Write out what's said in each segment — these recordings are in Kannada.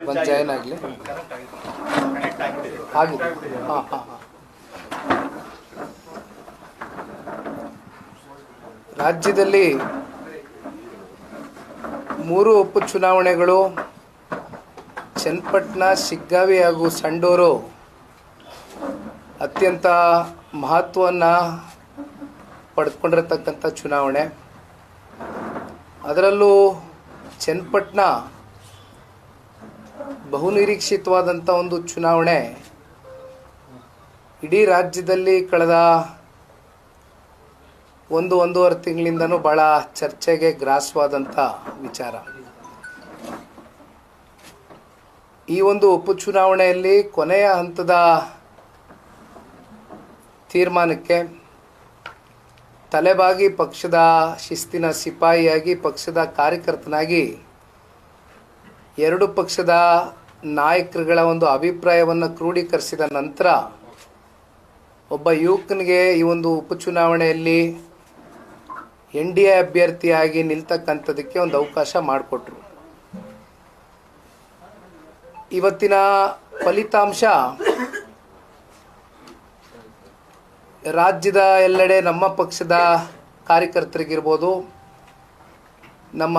ಒಂದು ಜಾಯಿನ್ ಆಗಲಿ ಆಗಿದೆ. ಹಾಂ ಹಾಂ ಹಾಂ. ರಾಜ್ಯದಲ್ಲಿ 3 ಉಪಚುನಾವಣೆಗಳು ಚನ್ನಪಟ್ಟಣ, ಶಿಗ್ಗಾವಿ ಹಾಗೂ ಸಂಡೂರು ಅತ್ಯಂತ ಮಹತ್ವವನ್ನು ಪಡೆದುಕೊಂಡಿರತಕ್ಕಂಥ ಚುನಾವಣೆ. ಅದರಲ್ಲೂ ಚನ್ನಪಟ್ಟಣ ಬಹುನಿರೀಕ್ಷಿತವಾದಂಥ ಒಂದು ಚುನಾವಣೆ. ಇಡೀ ರಾಜ್ಯದಲ್ಲಿ ಕಳೆದ 1-1.5 ತಿಂಗಳಿಂದನೂ ಭಾಳ ಚರ್ಚೆಗೆ ಗ್ರಾಸವಾದಂಥ ವಿಚಾರ. ಈ ಒಂದು ಉಪಚುನಾವಣೆಯಲ್ಲಿ ಕೊನೆಯ ಹಂತದ ತೀರ್ಮಾನಕ್ಕೆ ತಲೆಬಾಗಿ ಪಕ್ಷದ ಶಿಸ್ತಿನ ಸಿಪಾಯಿಯಾಗಿ, ಪಕ್ಷದ ಕಾರ್ಯಕರ್ತನಾಗಿ 2 ಪಕ್ಷದ ನಾಯಕರುಗಳ ಒಂದು ಅಭಿಪ್ರಾಯವನ್ನು ಕ್ರೋಢೀಕರಿಸಿದ ನಂತರ ಒಬ್ಬ ಯುವಕನಿಗೆ ಈ ಒಂದು ಉಪಚುನಾವಣೆಯಲ್ಲಿ NDA ಅಭ್ಯರ್ಥಿಯಾಗಿ ನಿಲ್ತಕ್ಕಂಥದ್ದಕ್ಕೆ ಒಂದು ಅವಕಾಶ ಮಾಡಿಕೊಟ್ರು. ಇವತ್ತಿನ ಫಲಿತಾಂಶ ರಾಜ್ಯದ ಎಲ್ಲೆಡೆ ನಮ್ಮ ಪಕ್ಷದ ಕಾರ್ಯಕರ್ತರಿಗಿರ್ಬೋದು, ನಮ್ಮ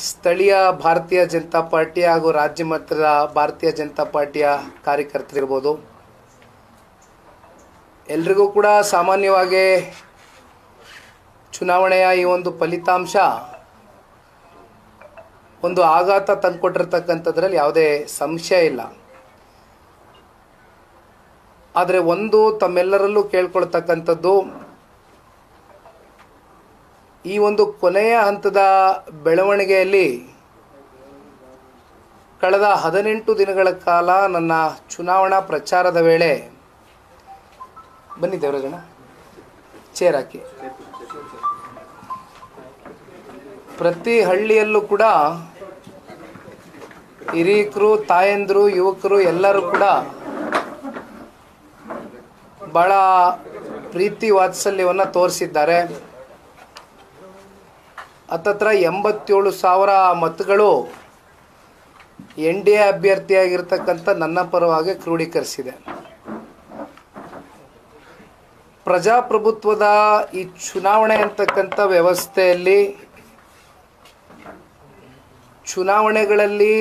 ಸ್ಥಳೀಯ ಭಾರತೀಯ ಜನತಾ ಪಾರ್ಟಿ ಹಾಗೂ ರಾಜ್ಯ ಮಟ್ಟದ ಭಾರತೀಯ ಜನತಾ ಪಾರ್ಟಿಯ ಕಾರ್ಯಕರ್ತರಿರ್ಬೋದು, ಎಲ್ರಿಗೂ ಕೂಡ ಸಾಮಾನ್ಯವಾಗಿ ಚುನಾವಣೆಯ ಈ ಒಂದು ಫಲಿತಾಂಶ ಒಂದು ಆಘಾತ ತಂದುಕೊಟ್ಟಿರ್ತಕ್ಕಂಥದ್ರಲ್ಲಿ ಯಾವುದೇ ಸಂಶಯ ಇಲ್ಲ. ಆದರೆ ಒಂದು ತಮ್ಮೆಲ್ಲರಲ್ಲೂ ಕೇಳ್ಕೊಳ್ತಕ್ಕಂಥದ್ದು, ಈ ಒಂದು ಕೊನೆಯ ಹಂತದ ಬೆಳವಣಿಗೆಯಲ್ಲಿ ಕಳೆದ 18 ದಿನಗಳ ಕಾಲ ನನ್ನ ಚುನಾವಣಾ ಪ್ರಚಾರದ ವೇಳೆ, ಬನ್ನಿ ದೇವರಾಜಣ್ಣ ಚೇರ್ ಹಾಕಿ, ಪ್ರತಿ ಹಳ್ಳಿಯಲ್ಲೂ ಕೂಡ ಹಿರಿಯರು, ತಾಯಂದಿರು, ಯುವಕರು ಎಲ್ಲರೂ ಕೂಡ ಭಾಳ ಪ್ರೀತಿ ವಾತ್ಸಲ್ಯವನ್ನು ತೋರಿಸಿದ್ದಾರೆ. ಹತ್ತತ್ರ 87,000 ಮತಗಳು NDA ಅಭ್ಯರ್ಥಿಯಾಗಿರ್ತಕ್ಕಂಥ ನನ್ನ ಪರವಾಗಿ ಕ್ರೋಢೀಕರಿಸಿದೆ. ಪ್ರಜಾಪ್ರಭುತ್ವದ ಈ ಚುನಾವಣೆ ಅಂತಕ್ಕಂಥ ವ್ಯವಸ್ಥೆಯಲ್ಲಿ ಚುನಾವಣೆಗಳಲ್ಲಿ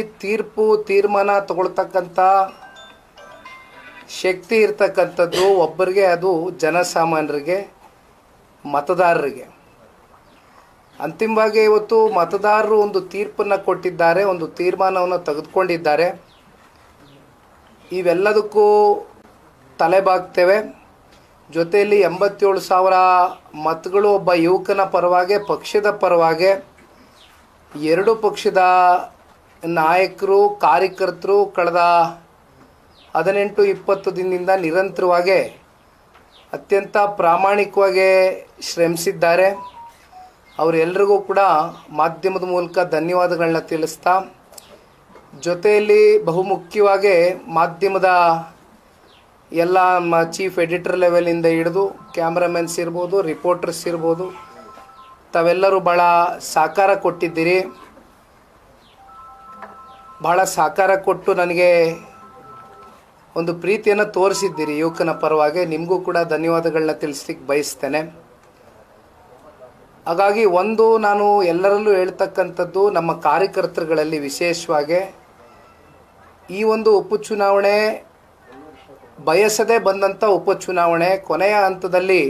ತೀರ್ಮಾನ ತಗೊಳ್ತಕ್ಕಂಥ ಶಕ್ತಿ ಇರ್ತಕ್ಕಂಥದ್ದು ಒಬ್ಬರಿಗೆ, ಅದು ಜನಸಾಮಾನ್ಯರಿಗೆ, ಮತದಾರರಿಗೆ. ಅಂತಿಮವಾಗಿ ಇವತ್ತು ಮತದಾರರು ಒಂದು ತೀರ್ಪನ್ನು ಕೊಟ್ಟಿದ್ದಾರೆ, ಒಂದು ತೀರ್ಮಾನವನ್ನು ತೆಗೆದುಕೊಂಡಿದ್ದಾರೆ. ಇವೆಲ್ಲದಕ್ಕೂ ತಲೆಬಾಗ್ತೇವೆ. ಜೊತೆಯಲ್ಲಿ 87,000 ಮತಗಳು ಒಬ್ಬ ಯುವಕನ ಪರವಾಗಿ, ಪಕ್ಷದ ಪರವಾಗಿ, 2 ಪಕ್ಷದ ನಾಯಕರು, ಕಾರ್ಯಕರ್ತರು ಕಳೆದ 18-20 ದಿನದಿಂದ ನಿರಂತರವಾಗಿ ಅತ್ಯಂತ ಪ್ರಾಮಾಣಿಕವಾಗಿ ಶ್ರಮಿಸಿದ್ದಾರೆ. ಅವರೆಲ್ಲರಿಗೂ ಕೂಡ ಮಾಧ್ಯಮದ ಮೂಲಕ ಧನ್ಯವಾದಗಳನ್ನ ತಿಳಿಸ್ತಾ, ಜೊತೆಯಲ್ಲಿ ಬಹುಮುಖ್ಯವಾಗಿ ಮಾಧ್ಯಮದ ಎಲ್ಲ ಚೀಫ್ ಎಡಿಟರ್ ಲೆವೆಲಿಂದ ಹಿಡಿದು ಕ್ಯಾಮ್ರಾಮನ್ಸ್ ಇರ್ಬೋದು, ರಿಪೋರ್ಟರ್ಸ್ ಇರ್ಬೋದು, ತಾವೆಲ್ಲರೂ ಭಾಳ ಸಹಕಾರ ಕೊಟ್ಟಿದ್ದೀರಿ. ಭಾಳ ಸಹಕಾರ ಕೊಟ್ಟು ನನಗೆ ಒಂದು ಪ್ರೀತಿಯನ್ನು ತೋರಿಸಿದ್ದೀರಿ ಯುವಕನ ಪರವಾಗಿ. ನಿಮಗೂ ಕೂಡ ಧನ್ಯವಾದಗಳನ್ನ ತಿಳಿಸ್ಲಿಕ್ಕೆ ಬಯಸ್ತೇನೆ. ಹಾಗಾಗಿ ಒಂದು ನಾನು ಎಲ್ಲರಲ್ಲೂ ಹೇಳ್ತಕ್ಕಂಥದ್ದು, ನಮ್ಮ ಕಾರ್ಯಕರ್ತರುಗಳಲ್ಲಿ ವಿಶೇಷವಾಗಿ ಈ ಒಂದು ಉಪಚುನಾವಣೆ ಬಯಸದೇ ಬಂದಂಥ ಉಪಚುನಾವಣೆ, ಕೊನೆಯ ಹಂತದಲ್ಲಿ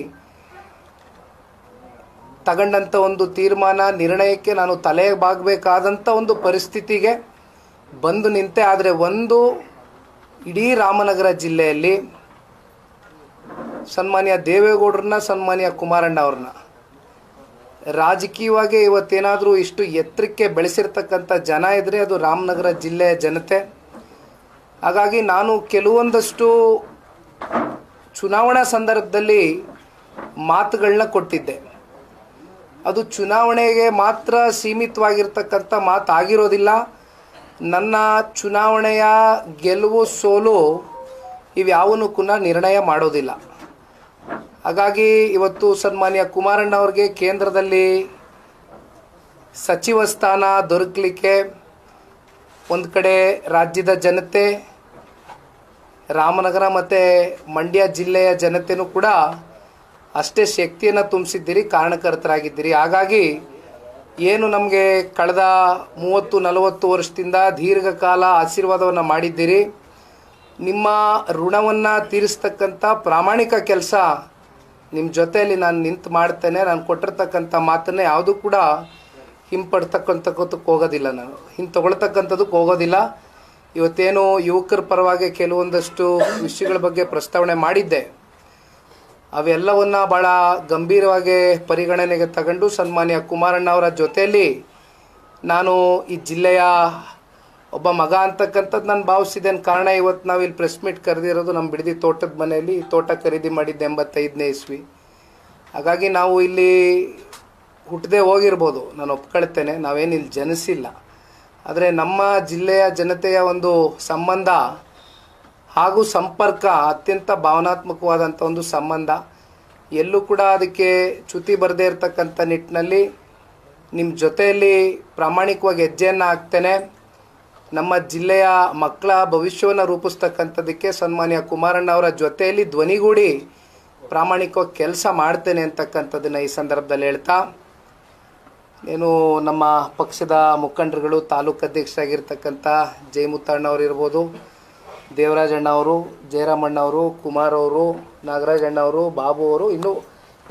ತಗೊಂಡಂಥ ಒಂದು ತೀರ್ಮಾನ, ನಿರ್ಣಯಕ್ಕೆ ನಾನು ತಲೆ ಬಾಗಬೇಕಾದಂಥ ಒಂದು ಪರಿಸ್ಥಿತಿಗೆ ಬಂದು ನಿಂತೆ. ಆದರೆ ಒಂದು ಇಡೀ ರಾಮನಗರ ಜಿಲ್ಲೆಯಲ್ಲಿ ಸನ್ಮಾನ್ಯ ದೇವೇಗೌಡರನ್ನ, ಸನ್ಮಾನ್ಯ ಕುಮಾರಣ್ಣ ಅವ್ರನ್ನ ರಾಜಕೀಯವಾಗಿ ಇವತ್ತೇನಾದರೂ ಇಷ್ಟು ಎತ್ತರಕ್ಕೆ ಬೆಳೆಸಿರ್ತಕ್ಕಂಥ ಜನ ಇದ್ದರೆ ಅದು ರಾಮನಗರ ಜಿಲ್ಲೆಯ ಜನತೆ. ಹಾಗಾಗಿ ನಾನು ಕೆಲವೊಂದಷ್ಟು ಚುನಾವಣಾ ಸಂದರ್ಭದಲ್ಲಿ ಮಾತುಗಳನ್ನ ಕೊಟ್ಟಿದ್ದೆ. ಅದು ಚುನಾವಣೆಗೆ ಮಾತ್ರ ಸೀಮಿತವಾಗಿರ್ತಕ್ಕಂಥ ಮಾತಾಗಿರೋದಿಲ್ಲ. ನನ್ನ ಚುನಾವಣೆಯ ಗೆಲುವು ಸೋಲು ಇವ್ಯಾವನ್ನೂ ಕೂಡ ನಿರ್ಣಯ ಮಾಡೋದಿಲ್ಲ. ಹಾಗಾಗಿ ಇವತ್ತು ಸನ್ಮಾನ್ಯ ಕುಮಾರಣ್ಣ ಅವ್ರಿಗೆ ಕೇಂದ್ರದಲ್ಲಿ ಸಚಿವ ಸ್ಥಾನ ದೊರಕಲಿಕ್ಕೆ ಒಂದು ಕಡೆ ರಾಜ್ಯದ ಜನತೆ, ರಾಮನಗರ ಮತ್ತು ಮಂಡ್ಯ ಜಿಲ್ಲೆಯ ಜನತೆಯೂ ಕೂಡ ಅಷ್ಟೇ ಶಕ್ತಿಯನ್ನು ತುಂಬಿಸಿದ್ದೀರಿ, ಕಾರಣಕರ್ತರಾಗಿದ್ದೀರಿ. ಹಾಗಾಗಿ ಏನು ನಮಗೆ ಕಳೆದ 30-40 ವರ್ಷದಿಂದ ದೀರ್ಘಕಾಲ ಆಶೀರ್ವಾದವನ್ನು ಮಾಡಿದ್ದೀರಿ, ನಿಮ್ಮ ಋಣವನ್ನು ತೀರಿಸ್ತಕ್ಕಂಥ ಪ್ರಾಮಾಣಿಕ ಕೆಲಸ ನಿಮ್ಮ ಜೊತೆಯಲ್ಲಿ ನಾನು ನಿಂತು ಮಾಡ್ತೇನೆ. ನಾನು ಕೊಟ್ಟಿರ್ತಕ್ಕಂಥ ಮಾತನ್ನು ಯಾವುದೂ ಕೂಡ ಹಿಂಪಡ್ತಕ್ಕಂಥಕ್ಕೂ ಹೋಗೋದಿಲ್ಲ, ನಾನು ತೊಗೊಳ್ತಕ್ಕಂಥದ್ದಕ್ಕೆ ಹೋಗೋದಿಲ್ಲ. ಇವತ್ತೇನು ಯುವಕರ ಪರವಾಗಿ ಕೆಲವೊಂದಷ್ಟು ವಿಷಯಗಳ ಬಗ್ಗೆ ಪ್ರಸ್ತಾವನೆ ಮಾಡಿದ್ದೆ, ಅವೆಲ್ಲವನ್ನು ಭಾಳ ಗಂಭೀರವಾಗಿ ಪರಿಗಣನೆಗೆ ತಗೊಂಡು ಸನ್ಮಾನ್ಯ ಕುಮಾರಣ್ಣ ಅವರ ಜೊತೆಯಲ್ಲಿ ನಾನು ಈ ಜಿಲ್ಲೆಯ ಒಬ್ಬ ಮಗ ಅಂತಕ್ಕಂಥದ್ದು ನಾನು ಭಾವಿಸಿದ್ದೇನೆ. ಕಾರಣ ಇವತ್ತು ನಾವು ಇಲ್ಲಿ ಪ್ರೆಸ್ ಮೀಟ್ ಕರೆದಿರೋದು ನಮ್ಮ ಬಿಡದಿ ತೋಟದ ಮನೆಯಲ್ಲಿ. ತೋಟ ಖರೀದಿ ಮಾಡಿದ್ದೆ 85ನೇ ಇಸ್ವಿ. ಹಾಗಾಗಿ ನಾವು ಇಲ್ಲಿ ಹುಟ್ಟದೆ ಹೋಗಿರ್ಬೋದು, ನಾನು ಒಪ್ಕೊಳ್ತೇನೆ, ನಾವೇನು ಇಲ್ಲಿ ಜನಿಸಿಲ್ಲ. ಆದರೆ ನಮ್ಮ ಜಿಲ್ಲೆಯ ಜನತೆಯ ಒಂದು ಸಂಬಂಧ ಹಾಗೂ ಸಂಪರ್ಕ ಅತ್ಯಂತ ಭಾವನಾತ್ಮಕವಾದಂಥ ಒಂದು ಸಂಬಂಧ. ಎಲ್ಲೂ ಕೂಡ ಅದಕ್ಕೆ ಚ್ಯುತಿ ಬರದೇ ಇರತಕ್ಕಂಥ ನಿಟ್ಟಿನಲ್ಲಿ ನಿಮ್ಮ ಜೊತೆಯಲ್ಲಿ ಪ್ರಾಮಾಣಿಕವಾಗಿ ಹೆಜ್ಜೆಯನ್ನು ಹಾಕ್ತೇನೆ. ನಮ್ಮ ಜಿಲ್ಲೆಯ ಮಕ್ಕಳ ಭವಿಷ್ಯವನ್ನು ರೂಪಿಸ್ತಕ್ಕಂಥದ್ದಕ್ಕೆ ಸನ್ಮಾನ್ಯ ಕುಮಾರಣ್ಣ ಅವರ ಜೊತೆಯಲ್ಲಿ ಧ್ವನಿಗೂಡಿ ಪ್ರಾಮಾಣಿಕವಾಗಿ ಕೆಲಸ ಮಾಡ್ತೇನೆ ಅಂತಕ್ಕಂಥದ್ದನ್ನು ಈ ಸಂದರ್ಭದಲ್ಲಿ ಹೇಳ್ತಾ, ಏನು ನಮ್ಮ ಪಕ್ಷದ ಮುಖಂಡರುಗಳು, ತಾಲೂಕು ಅಧ್ಯಕ್ಷರಾಗಿರ್ತಕ್ಕಂಥ ಜಯಮುತ್ತಣ್ಣವ್ರು ಇರ್ಬೋದು, ದೇವರಾಜಣ್ಣ ಅವರು, ಜಯರಾಮಣ್ಣ ಅವರು, ಕುಮಾರ್ ಅವರು, ನಾಗರಾಜಣ್ಣ ಅವರು, ಬಾಬು ಅವರು, ಇನ್ನು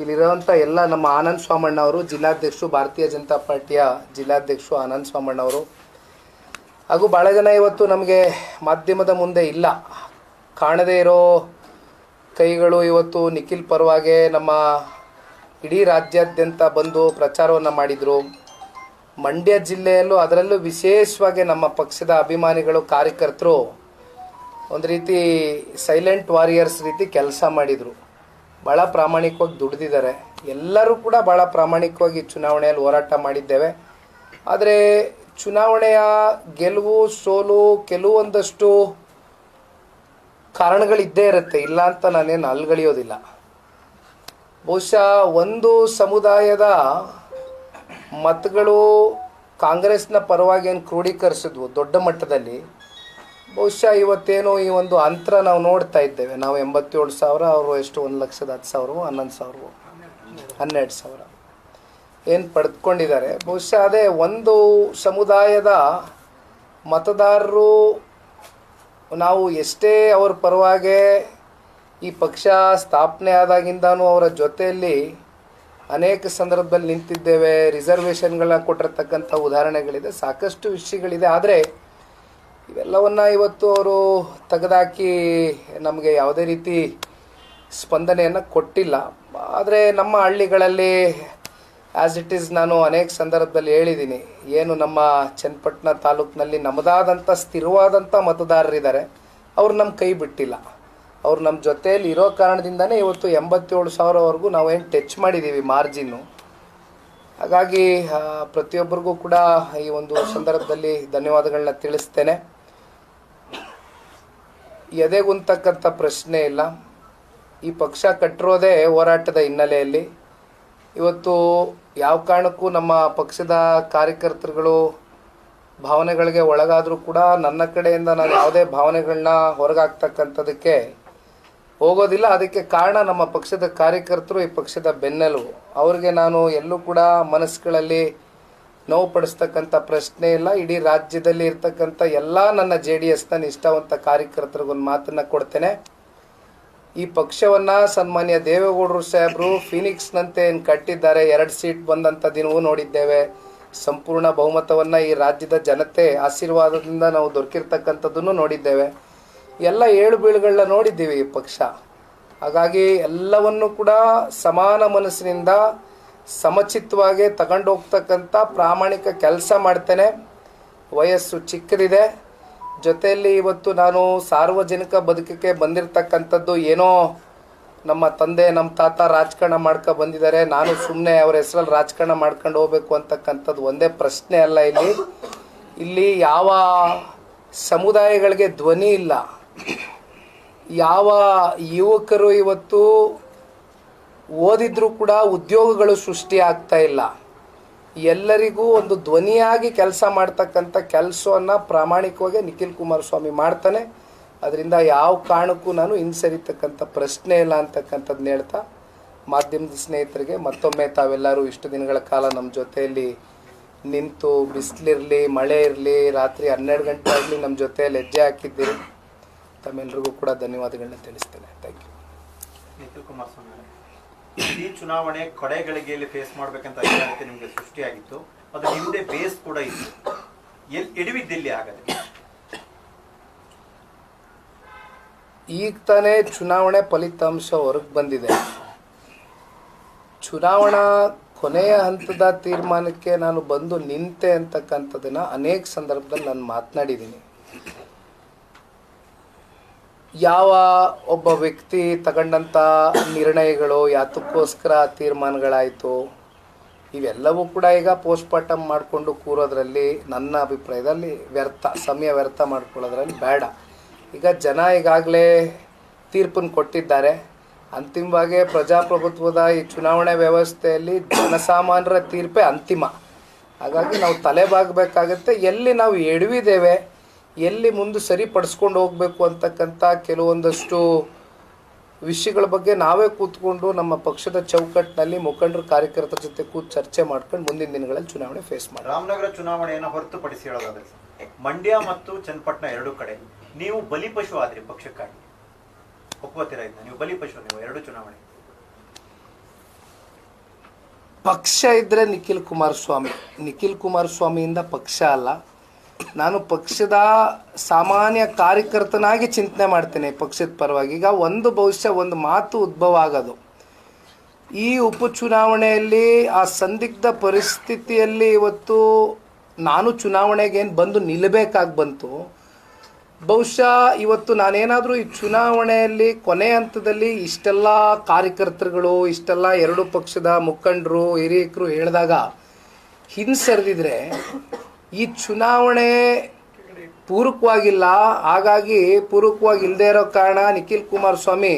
ಇಲ್ಲಿರೋವಂಥ ಎಲ್ಲ ನಮ್ಮ ಆನಂದ್ ಸ್ವಾಮಣ್ಣ ಅವರು, ಜಿಲ್ಲಾಧ್ಯಕ್ಷರು, ಭಾರತೀಯ ಜನತಾ ಪಾರ್ಟಿಯ ಜಿಲ್ಲಾಧ್ಯಕ್ಷರು ಆನಂದ್ ಸ್ವಾಮಣ್ಣ ಅವರು, ಹಾಗೂ ಭಾಳ ಜನ ಇವತ್ತು ನಮಗೆ ಮಾಧ್ಯಮದ ಮುಂದೆ ಇಲ್ಲ, ಕಾಣದೇ ಇರೋ ಕೈಗಳು ಇವತ್ತು ನಿಖಿಲ್ ಪರವಾಗಿ ನಮ್ಮ ಇಡೀ ರಾಜ್ಯಾದ್ಯಂತ ಬಂದು ಪ್ರಚಾರವನ್ನು ಮಾಡಿದರು. ಮಂಡ್ಯ ಜಿಲ್ಲೆಯಲ್ಲೂ ಅದರಲ್ಲೂ ವಿಶೇಷವಾಗಿ ನಮ್ಮ ಪಕ್ಷದ ಅಭಿಮಾನಿಗಳು, ಕಾರ್ಯಕರ್ತರು ಒಂದು ರೀತಿ ಸೈಲೆಂಟ್ ವಾರಿಯರ್ಸ್ ರೀತಿ ಕೆಲಸ ಮಾಡಿದರು. ಭಾಳ ಪ್ರಾಮಾಣಿಕವಾಗಿ ದುಡಿದಿದ್ದಾರೆ. ಎಲ್ಲರೂ ಕೂಡ ಭಾಳ ಪ್ರಾಮಾಣಿಕವಾಗಿ ಚುನಾವಣೆಯಲ್ಲಿ ಹೋರಾಟ ಮಾಡಿದ್ದೇವೆ. ಆದರೆ ಚುನಾವಣೆಯ ಗೆಲುವು ಸೋಲು ಕೆಲವೊಂದಷ್ಟು ಕಾರಣಗಳಿದ್ದೇ ಇರುತ್ತೆ, ಇಲ್ಲ ಅಂತ ನಾನೇನು ಅಲ್ಗಳಿಯೋದಿಲ್ಲ. ಬಹುಶಃ ಒಂದು ಸಮುದಾಯದ ಮತಗಳು ಕಾಂಗ್ರೆಸ್ನ ಪರವಾಗಿ ಏನು ಕ್ರೋಢೀಕರಿಸಿದ್ವು ದೊಡ್ಡ ಮಟ್ಟದಲ್ಲಿ, ಬಹುಶಃ ಇವತ್ತೇನು ಈ ಒಂದು ಅಂತರ ನಾವು ನೋಡ್ತಾ ಇದ್ದೇವೆ. ನಾವು 87,000, ಅವರು ಎಷ್ಟು 1,10,000, 11,000, 12,000 ಏನು ಪಡೆದುಕೊಂಡಿದ್ದಾರೆ. ಬಹುಶಃ ಅದೇ ಒಂದು ಸಮುದಾಯದ ಮತದಾರರು ನಾವು ಎಷ್ಟೇ ಅವ್ರ ಪರವಾಗಿ ಈ ಪಕ್ಷ ಸ್ಥಾಪನೆ ಆದಾಗಿಂದನೂ ಅವರ ಜೊತೆಯಲ್ಲಿ ಅನೇಕ ಸಂದರ್ಭದಲ್ಲಿ ನಿಂತಿದ್ದೇವೆ. ರಿಸರ್ವೇಷನ್ಗಳನ್ನ ಕೊಟ್ಟಿರ್ತಕ್ಕಂಥ ಉದಾಹರಣೆಗಳಿದೆ, ಸಾಕಷ್ಟು ವಿಷಯಗಳಿದೆ. ಆದರೆ ಇವೆಲ್ಲವನ್ನು ಇವತ್ತು ಅವರು ತೆಗೆದಾಕಿ ನಮಗೆ ಯಾವುದೇ ರೀತಿ ಸ್ಪಂದನೆಯನ್ನು ಕೊಟ್ಟಿಲ್ಲ. ಆದರೆ ನಮ್ಮ ಹಳ್ಳಿಗಳಲ್ಲಿ ಆ್ಯಸ್ ಇಟ್ ಈಸ್ ನಾನು ಅನೇಕ ಸಂದರ್ಭದಲ್ಲಿ ಹೇಳಿದ್ದೀನಿ, ಏನು ನಮ್ಮ ಚನ್ನಪಟ್ಟಣ ತಾಲೂಕಿನಲ್ಲಿ ನಮ್ಮದಾದಂಥ ಸ್ಥಿರವಾದಂಥ ಮತದಾರರಿದ್ದಾರೆ, ಅವ್ರು ನಮ್ಮ ಕೈ ಬಿಟ್ಟಿಲ್ಲ. ಅವ್ರು ನಮ್ಮ ಜೊತೆಯಲ್ಲಿ ಇರೋ ಕಾರಣದಿಂದನೇ ಇವತ್ತು 87,000ವರೆಗೂ ನಾವೇನು ಟಚ್ ಮಾಡಿದ್ದೀವಿ ಮಾರ್ಜಿನ್ನು. ಹಾಗಾಗಿ ಪ್ರತಿಯೊಬ್ಬರಿಗೂ ಕೂಡ ಈ ಒಂದು ಸಂದರ್ಭದಲ್ಲಿ ಧನ್ಯವಾದಗಳನ್ನ ತಿಳಿಸ್ತೇನೆ. ಎದೆಗುಂತಕ್ಕಂಥ ಪ್ರಶ್ನೆ ಇಲ್ಲ. ಈ ಪಕ್ಷ ಕಟ್ಟಿರೋದೇ ಹೋರಾಟದ ಹಿನ್ನೆಲೆಯಲ್ಲಿ. ಇವತ್ತು ಯಾವ ಕಾರಣಕ್ಕೂ ನಮ್ಮ ಪಕ್ಷದ ಕಾರ್ಯಕರ್ತರುಗಳು ಭಾವನೆಗಳಿಗೆ ಒಳಗಾದರೂ ಕೂಡ ನನ್ನ ಕಡೆಯಿಂದ ನಾನು ಯಾವುದೇ ಭಾವನೆಗಳನ್ನ ಹೊರಗಾಗ್ತಕ್ಕಂಥದ್ದಕ್ಕೆ ಹೋಗೋದಿಲ್ಲ. ಅದಕ್ಕೆ ಕಾರಣ ನಮ್ಮ ಪಕ್ಷದ ಕಾರ್ಯಕರ್ತರು, ಈ ಪಕ್ಷದ ಬೆನ್ನೆಲುಬು. ಅವ್ರಿಗೆ ನಾನು ಎಲ್ಲೂ ಕೂಡ ಮನಸ್ಸುಗಳಲ್ಲಿ ನೋವು ಪಡಿಸ್ತಕ್ಕಂಥ ಪ್ರಶ್ನೆ ಇಲ್ಲ. ಇಡೀ ರಾಜ್ಯದಲ್ಲಿ ಇರ್ತಕ್ಕಂಥ ಎಲ್ಲ ನನ್ನ JDSನ ನಿಷ್ಠಾವಂತ ಕಾರ್ಯಕರ್ತರಿಗೊಂದು ಮಾತನ್ನು ಕೊಡ್ತೇನೆ. ಈ ಪಕ್ಷವನ್ನು ಸನ್ಮಾನ್ಯ ದೇವೇಗೌಡರು ಸಾಹೇಬರು ಫೀನಿಕ್ಸ್ನಂತೆ ಏನು ಕಟ್ಟಿದ್ದಾರೆ. 2 ಸೀಟ್ ಬಂದಂಥ ದಿನವೂ ನೋಡಿದ್ದೇವೆ. ಸಂಪೂರ್ಣ ಬಹುಮತವನ್ನು ಈ ರಾಜ್ಯದ ಜನತೆ ಆಶೀರ್ವಾದದಿಂದ ನಾವು ದೊರಕಿರ್ತಕ್ಕಂಥದ್ದನ್ನು ನೋಡಿದ್ದೇವೆ. ಎಲ್ಲ ಏಳು ಬೀಳುಗಳನ್ನ ನೋಡಿದ್ದೀವಿ ಈ ಪಕ್ಷ. ಹಾಗಾಗಿ ಎಲ್ಲವನ್ನು ಕೂಡ ಸಮಾನ ಮನಸ್ಸಿನಿಂದ ಸಮಚಿತ್ತವಾಗಿ ತಗೊಂಡು ಹೋಗ್ತಕ್ಕಂಥ ಪ್ರಾಮಾಣಿಕ ಕೆಲಸ ಮಾಡ್ತೇನೆ. ವಯಸ್ಸು ಚಿಕ್ಕದಿದೆ, ಜೊತೆಯಲ್ಲಿ ಇವತ್ತು ನಾನು ಸಾರ್ವಜನಿಕ ಬದುಕಿಗೆ ಬಂದಿರತಕ್ಕಂಥದ್ದು ಏನೋ ನಮ್ಮ ತಂದೆ ನಮ್ಮ ತಾತ ರಾಜಕಾರಣ ಮಾಡ್ಕೊಂಡು ಬಂದಿದ್ದಾರೆ, ನಾನು ಸುಮ್ಮನೆ ಅವರ ಹೆಸರಲ್ಲಿ ರಾಜಕಾರಣ ಮಾಡ್ಕೊಂಡು ಹೋಗ್ಬೇಕು ಅಂತಕ್ಕಂಥದ್ದು ಒಂದೇ ಪ್ರಶ್ನೆ ಅಲ್ಲ. ಇಲ್ಲಿ ಯಾವ ಸಮುದಾಯಗಳಿಗೆ ಧ್ವನಿ ಇಲ್ಲ, ಯಾವ ಯುವಕರು ಇವತ್ತು ಓದಿದ್ರೂ ಕೂಡ ಉದ್ಯೋಗಗಳು ಸೃಷ್ಟಿ ಆಗ್ತಾ ಇಲ್ಲ, ಎಲ್ಲರಿಗೂ ಒಂದು ಧ್ವನಿಯಾಗಿ ಕೆಲಸ ಮಾಡ್ತಕ್ಕಂಥ ಕೆಲಸವನ್ನು ಪ್ರಾಮಾಣಿಕವಾಗಿ ನಿಖಿಲ್ ಕುಮಾರಸ್ವಾಮಿ ಮಾಡ್ತಾನೆ. ಅದರಿಂದ ಯಾವ ಕಾರಣಕ್ಕೂ ನಾನು ಹಿಂಸರಿತಕ್ಕಂಥ ಪ್ರಶ್ನೆ ಇಲ್ಲ ಅಂತಕ್ಕಂಥದ್ದನ್ನ ಹೇಳ್ತಾ, ಮಾಧ್ಯಮದ ಸ್ನೇಹಿತರಿಗೆ ಮತ್ತೊಮ್ಮೆ ತಾವೆಲ್ಲರೂ ಇಷ್ಟು ದಿನಗಳ ಕಾಲ ನಮ್ಮ ಜೊತೆಯಲ್ಲಿ ನಿಂತು ಬಿಸಿಲಿರಲಿ ಮಳೆ ಇರಲಿ ರಾತ್ರಿ 12 ಗಂಟೆ ಆಗಲಿ ನಮ್ಮ ಜೊತೆಯಲ್ಲಿ ಹೆಜ್ಜೆ ಹಾಕಿದ್ದೀರಿ. ತಮ್ಮೆಲ್ಲರಿಗೂ ಕೂಡ ಧನ್ಯವಾದಗಳನ್ನ ತಿಳಿಸ್ತೇನೆ. Thank you. ನಿಖಿಲ್ ಕುಮಾರಸ್ವಾಮಿ, ಈ ಚುನಾವಣೆ ಕಡೆಗಳಿಗೆಯಲ್ಲಿ ಫೇಸ್ ಮಾಡಬೇಕಂತ ಅನಿವಾರ್ಯತೆ ನಿಮಗೆ ಸೃಷ್ಟಿಯಾಗಿತ್ತು. ಅದು ನಿಮ್ಮದೇ ಬೇಸ್ ಕೂಡ ಇತ್ತು. ಎಡವಿದ್ದಲ್ಲಿ ಆಗದೆ ಈಗ ತಾನೇ ಚುನಾವಣೆ ಫಲಿತಾಂಶ ಹೊರಗೆ ಬಂದಿದೆ. ಚುನಾವಣಾ ಕೊನೆಯ ಹಂತದ ತೀರ್ಮಾನಕ್ಕೆ ನಾನು ಬಂದು ನಿಂತೆ ಅಂತಕ್ಕಂಥದ್ದನ್ನು ಅನೇಕ ಸಂದರ್ಭದಲ್ಲಿ ನಾನು ಮಾತನಾಡಿದ್ದೀನಿ. ಯಾವ ಒಬ್ಬ ವ್ಯಕ್ತಿ ತಗೊಂಡಂಥ ನಿರ್ಣಯಗಳು ಯಾತಕ್ಕೋಸ್ಕರ ತೀರ್ಮಾನಗಳಾಯಿತು ಇವೆಲ್ಲವೂ ಕೂಡ ಈಗ ಪೋಸ್ಟ್ಮಾರ್ಟಮ್ ಮಾಡಿಕೊಂಡು ಕೂರೋದ್ರಲ್ಲಿ ನನ್ನ ಅಭಿಪ್ರಾಯದಲ್ಲಿ ಸಮಯ ವ್ಯರ್ಥ ಮಾಡ್ಕೊಳ್ಳೋದ್ರಲ್ಲಿ ಬೇಡ. ಈಗ ಜನ ಈಗಾಗಲೇ ತೀರ್ಪನ್ನು ಕೊಟ್ಟಿದ್ದಾರೆ. ಅಂತಿಮವಾಗಿ ಪ್ರಜಾಪ್ರಭುತ್ವದ ಈ ಚುನಾವಣೆ ವ್ಯವಸ್ಥೆಯಲ್ಲಿ ಜನಸಾಮಾನ್ಯರ ತೀರ್ಪೇ ಅಂತಿಮ. ಹಾಗಾಗಿ ನಾವು ತಲೆಬಾಗಬೇಕಾಗತ್ತೆ. ಎಲ್ಲಿ ನಾವು ಎಡವಿದ್ದೇವೆ, ಎಲ್ಲಿ ಮುಂದೆ ಸರಿಪಡಿಸ್ಕೊಂಡು ಹೋಗಬೇಕು ಅಂತಕ್ಕಂಥ ಕೆಲವೊಂದಷ್ಟು ವಿಷಯಗಳ ಬಗ್ಗೆ ನಾವೇ ಕೂತ್ಕೊಂಡು ನಮ್ಮ ಪಕ್ಷದ ಚೌಕಟ್ಟಿನಲ್ಲಿ ಮುಖಂಡರು ಕಾರ್ಯಕರ್ತರ ಜೊತೆ ಕೂತು ಚರ್ಚೆ ಮಾಡ್ಕೊಂಡು ಮುಂದಿನ ದಿನಗಳಲ್ಲಿ ಚುನಾವಣೆ ಫೇಸ್ ಮಾಡಿ. ರಾಮನಗರ ಚುನಾವಣೆಯನ್ನು ಹೊರತುಪಡಿಸಿ ಹೇಳೋದಾದ್ರೆ ಮಂಡ್ಯ ಮತ್ತು ಚನ್ನಪಟ್ಟಣ ಎರಡು ಕಡೆ ನೀವು ಬಲಿಪಶು ಆದ್ರಿ ಪಕ್ಷಕ್ಕಾಗಿ. ಒಪ್ಪುತ್ತೀರಾ ಇದನ್ನ? ನೀವು ಬಲಿಪಶು, ನೀವು ಎರಡು ಚುನಾವಣೆ. ಪಕ್ಷ ಇದ್ದರೆ ನಿಖಿಲ್ ಕುಮಾರಸ್ವಾಮಿಯಿಂದ ಪಕ್ಷ ಅಲ್ಲ. ನಾನು ಪಕ್ಷದ ಸಾಮಾನ್ಯ ಕಾರ್ಯಕರ್ತನಾಗಿ ಚಿಂತನೆ ಮಾಡ್ತೇನೆ ಪಕ್ಷದ ಪರವಾಗಿ. ಈಗ ಬಹುಶಃ ಒಂದು ಮಾತು ಉದ್ಭವ ಆಗೋದು, ಈ ಉಪಚುನಾವಣೆಯಲ್ಲಿ ಆ ಸಂದಿಗ್ಧ ಪರಿಸ್ಥಿತಿಯಲ್ಲಿ ಇವತ್ತು ನಾನು ಚುನಾವಣೆಗೇನು ಬಂದು ನಿಲ್ಲಬೇಕಾಗಿ ಬಂತು. ಬಹುಶಃ ಇವತ್ತು ನಾನೇನಾದರೂ ಈ ಚುನಾವಣೆಯಲ್ಲಿ ಕೊನೆ ಹಂತದಲ್ಲಿ ಇಷ್ಟೆಲ್ಲ ಕಾರ್ಯಕರ್ತರುಗಳು, ಇಷ್ಟೆಲ್ಲ ಎರಡು ಪಕ್ಷದ ಮುಖಂಡರು ಹಿರಿಯಕರು ಹೇಳಿದಾಗ ಹಿಂಸರಿದಿದ್ರೆ ಈ ಚುನಾವಣೆ ಪೂರಕವಾಗಿಲ್ಲ. ಹಾಗಾಗಿ ಪೂರಕವಾಗಿ ಇಲ್ಲದೆ ಇರೋ ಕಾರಣ ನಿಖಿಲ್ ಕುಮಾರಸ್ವಾಮಿ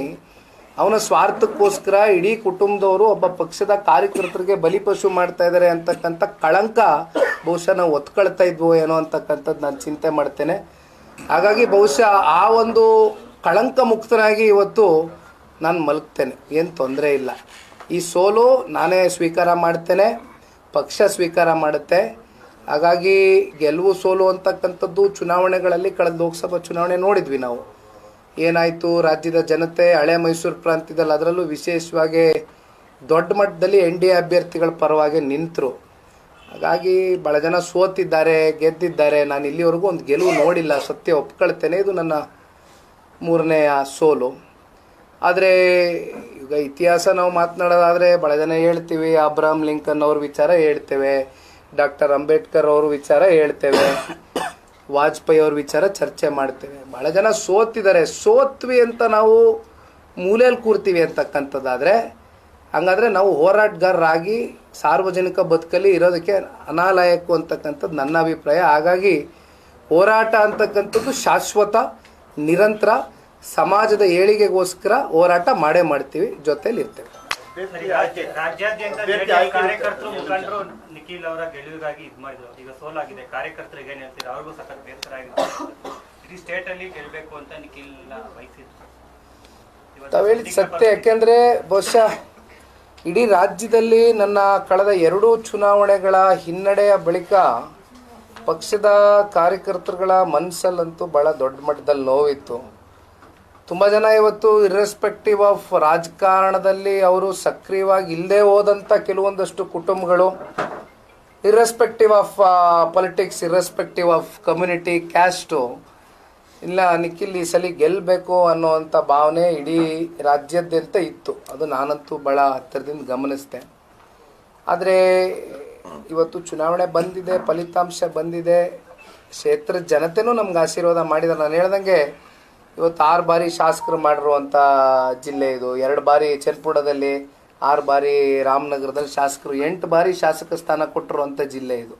ಅವನ ಸ್ವಾರ್ಥಕ್ಕೋಸ್ಕರ ಇಡೀ ಕುಟುಂಬದವರು ಒಬ್ಬ ಪಕ್ಷದ ಕಾರ್ಯಕರ್ತರಿಗೆ ಬಲಿಪಶು ಮಾಡ್ತಾ ಇದ್ದಾರೆ ಅಂತಕ್ಕಂಥ ಕಳಂಕ ಬಹುಶಃ ನಾವು ಒತ್ಕೊಳ್ತಾ ಇದ್ವೋ ಏನೋ ಅಂತಕ್ಕಂಥದ್ದು ನಾನು ಚಿಂತೆ ಮಾಡ್ತೇನೆ. ಹಾಗಾಗಿ ಬಹುಶಃ ಆ ಒಂದು ಕಳಂಕ ಮುಕ್ತನಾಗಿ ಇವತ್ತು ನಾನು ಮಲಗ್ತೇನೆ, ಏನು ತೊಂದರೆ ಇಲ್ಲ. ಈ ಸೋಲು ನಾನೇ ಸ್ವೀಕಾರ ಮಾಡ್ತೇನೆ, ಪಕ್ಷ ಸ್ವೀಕಾರ ಮಾಡುತ್ತೆ. ಹಾಗಾಗಿ ಗೆಲುವು ಸೋಲು ಅಂತಕ್ಕಂಥದ್ದು ಚುನಾವಣೆಗಳಲ್ಲಿ ಕಳೆದ ಲೋಕಸಭಾ ಚುನಾವಣೆ ನೋಡಿದ್ವಿ ನಾವು. ಏನಾಯಿತು, ರಾಜ್ಯದ ಜನತೆ ಹಳೆ ಮೈಸೂರು ಪ್ರಾಂತ್ಯದಲ್ಲಿ ಅದರಲ್ಲೂ ವಿಶೇಷವಾಗಿ ದೊಡ್ಡ ಮಟ್ಟದಲ್ಲಿ NDA ಅಭ್ಯರ್ಥಿಗಳ ಪರವಾಗಿ ನಿಂತರು. ಹಾಗಾಗಿ ಭಾಳ ಜನ ಸೋತಿದ್ದಾರೆ, ಗೆದ್ದಿದ್ದಾರೆ. ನಾನು ಇಲ್ಲಿವರೆಗೂ ಒಂದು ಗೆಲುವು ನೋಡಿಲ್ಲ, ಸತ್ಯ ಒಪ್ಕೊಳ್ತೇನೆ. ಇದು ನನ್ನ 3ನೇಯ ಸೋಲು. ಆದರೆ ಈಗ ಇತಿಹಾಸ ನಾವು ಮಾತನಾಡೋದಾದರೆ ಭಾಳ ಜನ ಹೇಳ್ತೀವಿ, ಅಬ್ರಹಾಂ ಲಿಂಕನ್ ಅವ್ರ ವಿಚಾರ ಹೇಳ್ತೇವೆ, ಡಾಕ್ಟರ್ ಅಂಬೇಡ್ಕರ್ ಅವ್ರ ವಿಚಾರ ಹೇಳ್ತೇವೆ, ವಾಜಪೇಯಿ ಅವ್ರ ವಿಚಾರ ಚರ್ಚೆ ಮಾಡ್ತೇವೆ. ಭಾಳ ಜನ ಸೋತ್ವಿ ಅಂತ ನಾವು ಮೂಲೆಯಲ್ಲಿ ಕೂರ್ತೀವಿ ಅಂತಕ್ಕಂಥದ್ದಾದರೆ ಹಂಗಾದರೆ ನಾವು ಹೋರಾಟಗಾರರಾಗಿ ಸಾರ್ವಜನಿಕ ಬದುಕಲ್ಲಿ ಇರೋದಕ್ಕೆ ಅನಾಲಾಯಕು ಅಂತಕ್ಕಂಥದ್ದು ನನ್ನ ಅಭಿಪ್ರಾಯ. ಹಾಗಾಗಿ ಹೋರಾಟ ಅಂತಕ್ಕಂಥದ್ದು ಶಾಶ್ವತ, ನಿರಂತರ, ಸಮಾಜದ ಏಳಿಗೆಗೋಸ್ಕರ ಹೋರಾಟ ಮಾಡೇ ಮಾಡ್ತೀವಿ, ಜೊತೆಲಿ ಇರ್ತೇವೆ. ರಾಜ್ಯಾದ್ಯಂತ ಕಾರ್ಯಕರ್ತರು ಮುಖಂಡರು ನಿಖಿಲ್ ಅವರ ಗೆಲುವಿಗಾಗಿ ಇದು ಮಾಡಿದ್ರು. ಈಗ ಸೋಲಾಗಿದೆ, ಕಾರ್ಯಕರ್ತರಿಗೆ ಏನ್ ಹೇಳ್ತೀರಾ? ಅವ್ರಿಗೂ ಸಖತ್ ಬೇಸರ ಆಗಿದೆ. ಇಡೀ ಸ್ಟೇಟ್ ಅಲ್ಲಿ ಗೆಲ್ಬೇಕು ಅಂತ ನಿಖಿಲ್ ಬಯಸಿದ್ರು. ತಾವು ಹೇಳಿದ ಸತ್ಯ. ಯಾಕೆಂದ್ರೆ ಬಹುಶಃ ಇಡೀ ರಾಜ್ಯದಲ್ಲಿ ನನ್ನ ಕಳೆದ 2 ಚುನಾವಣೆಗಳ ಹಿನ್ನಡೆಯ ಬಳಿಕ ಪಕ್ಷದ ಕಾರ್ಯಕರ್ತರುಗಳ ಮನಸ್ಸಲ್ಲಂತೂ ಭಾಳ ದೊಡ್ಡ ಮಟ್ಟದಲ್ಲಿ ನೋವಿತ್ತು. ತುಂಬ ಜನ ಇವತ್ತು ಇರ್ರೆಸ್ಪೆಕ್ಟಿವ್ ಆಫ್ ರಾಜಕಾರಣದಲ್ಲಿ ಅವರು ಸಕ್ರಿಯವಾಗಿ ಇಲ್ಲದೆ ಹೋದಂಥ ಕೆಲವೊಂದಷ್ಟು ಕುಟುಂಬಗಳು, irrespective of politics, irrespective of community, caste, ಇಲ್ಲ ನಿಖಿಲ್ ಈ ಸಲ ಗೆಲ್ಲಬೇಕು ಅನ್ನೋವಂಥ ಭಾವನೆ ಇಡೀ ರಾಜ್ಯಾದ್ಯಂತ ಇತ್ತು. ಅದು ನಾನಂತೂ ಭಾಳ ಹತ್ತಿರದಿಂದ ಗಮನಿಸಿದೆ. ಆದರೆ ಇವತ್ತು ಚುನಾವಣೆ ಬಂದಿದೆ, ಫಲಿತಾಂಶ ಬಂದಿದೆ, ಕ್ಷೇತ್ರದ ಜನತೆನೂ ನಮ್ಗೆ ಆಶೀರ್ವಾದ ಮಾಡಿದ್ದಾರೆ. ನಾನು ಹೇಳ್ದಂಗೆ ಇವತ್ತು 6 ಬಾರಿ ಶಾಸಕರು ಮಾಡಿರುವಂಥ ಜಿಲ್ಲೆ ಇದು. 2 ಬಾರಿ ಚನ್ನಪಟ್ಟಣದಲ್ಲಿ, 6 ಬಾರಿ ರಾಮನಗರದಲ್ಲಿ ಶಾಸಕರು, 8 ಬಾರಿ ಶಾಸಕ ಸ್ಥಾನ ಕೊಟ್ಟಿರುವಂಥ ಜಿಲ್ಲೆ ಇದು.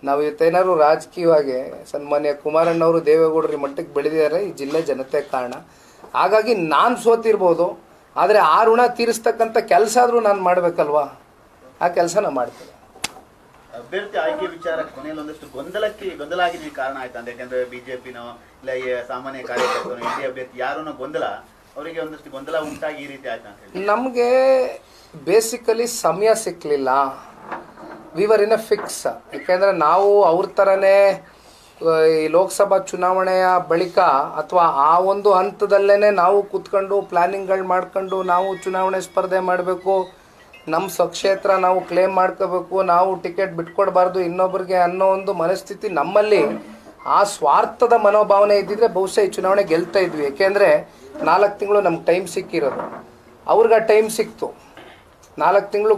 ನಾವು ಇವತ್ತೇನಾದ್ರು ರಾಜಕೀಯವಾಗಿ ಸನ್ಮಾನ್ಯ ಕುಮಾರಣ್ಣವರು ದೇವೇಗೌಡರ ಮಟ್ಟಕ್ಕೆ ಬೆಳೆದಿದ್ದಾರೆ, ಈ ಜಿಲ್ಲೆ ಜನತೆ ಕಾರಣ. ಹಾಗಾಗಿ ನಾನು ಸೋತಿರ್ಬೋದು, ಆದರೆ ಆ ಋಣ ತೀರಿಸ್ತಕ್ಕಂಥ ಕೆಲಸ ಆದರೂ ನಾನು ಮಾಡಬೇಕಲ್ವಾ, ಆ ಕೆಲಸ ನಾನು ಮಾಡ್ತೇನೆ. ಅಭ್ಯರ್ಥಿ ಆಯ್ಕೆ ವಿಚಾರ ಕೊನೆಯಲ್ಲಿ ಒಂದಷ್ಟು ಗೊಂದಲ ಆಗಿದೆ ಕಾರಣ ಆಯ್ತು ಅಂತ. ಯಾಕಂದ್ರೆ ಬಿಜೆಪಿನೋ ಇಲ್ಲ ಈ ಸಾಮಾನ್ಯ ಕಾರ್ಯಕರ್ತರು ಎನ್ಡಿ ಅಭ್ಯರ್ಥಿ ಯಾರೋ ಗೊಂದಲ, ಅವರಿಗೆ ಒಂದಷ್ಟು ಗೊಂದಲ ಉಂಟಾಗಿ ಈ ರೀತಿ ಆಯ್ತು ಅಂತ ಹೇಳಿ. ನಮಗೆ ಬೇಸಿಕಲಿ ಸಮಯ ಸಿಕ್ಕಲಿಲ್ಲ, ವಿವರ್ ಇನ್ ಎ ಫಿಕ್ಸ್. ಯಾಕೆಂದರೆ ನಾವು ಅವ್ರ ಥರನೇ ಈ ಲೋಕಸಭಾ ಚುನಾವಣೆಯ ಬಳಿಕ ಅಥವಾ ಆ ಒಂದು ಹಂತದಲ್ಲೇ ನಾವು ಕೂತ್ಕೊಂಡು ಪ್ಲ್ಯಾನಿಂಗ್ಗಳು ಮಾಡ್ಕೊಂಡು ನಾವು ಚುನಾವಣೆ ಸ್ಪರ್ಧೆ ಮಾಡಬೇಕು, ನಮ್ಮ ಸ್ವಕ್ಷೇತ್ರ ನಾವು ಕ್ಲೇಮ್ ಮಾಡ್ಕೋಬೇಕು, ನಾವು ಟಿಕೆಟ್ ಬಿಟ್ಕೊಡ್ಬಾರ್ದು ಇನ್ನೊಬ್ರಿಗೆ ಅನ್ನೋ ಒಂದು ಮನಸ್ಥಿತಿ ನಮ್ಮಲ್ಲಿ, ಆ ಸ್ವಾರ್ಥದ ಮನೋಭಾವನೆ ಇದ್ದಿದ್ರೆ ಬಹುಶಃ ಈ ಚುನಾವಣೆ ಗೆಲ್ತಾ ಇದ್ವಿ. ಏಕೆಂದರೆ 4 ತಿಂಗಳು ನಮ್ಗೆ ಟೈಮ್ ಸಿಕ್ಕಿರೋದು, ಅವ್ರಿಗೆ ಆ ಟೈಮ್ ಸಿಕ್ತು. 4 ತಿಂಗಳು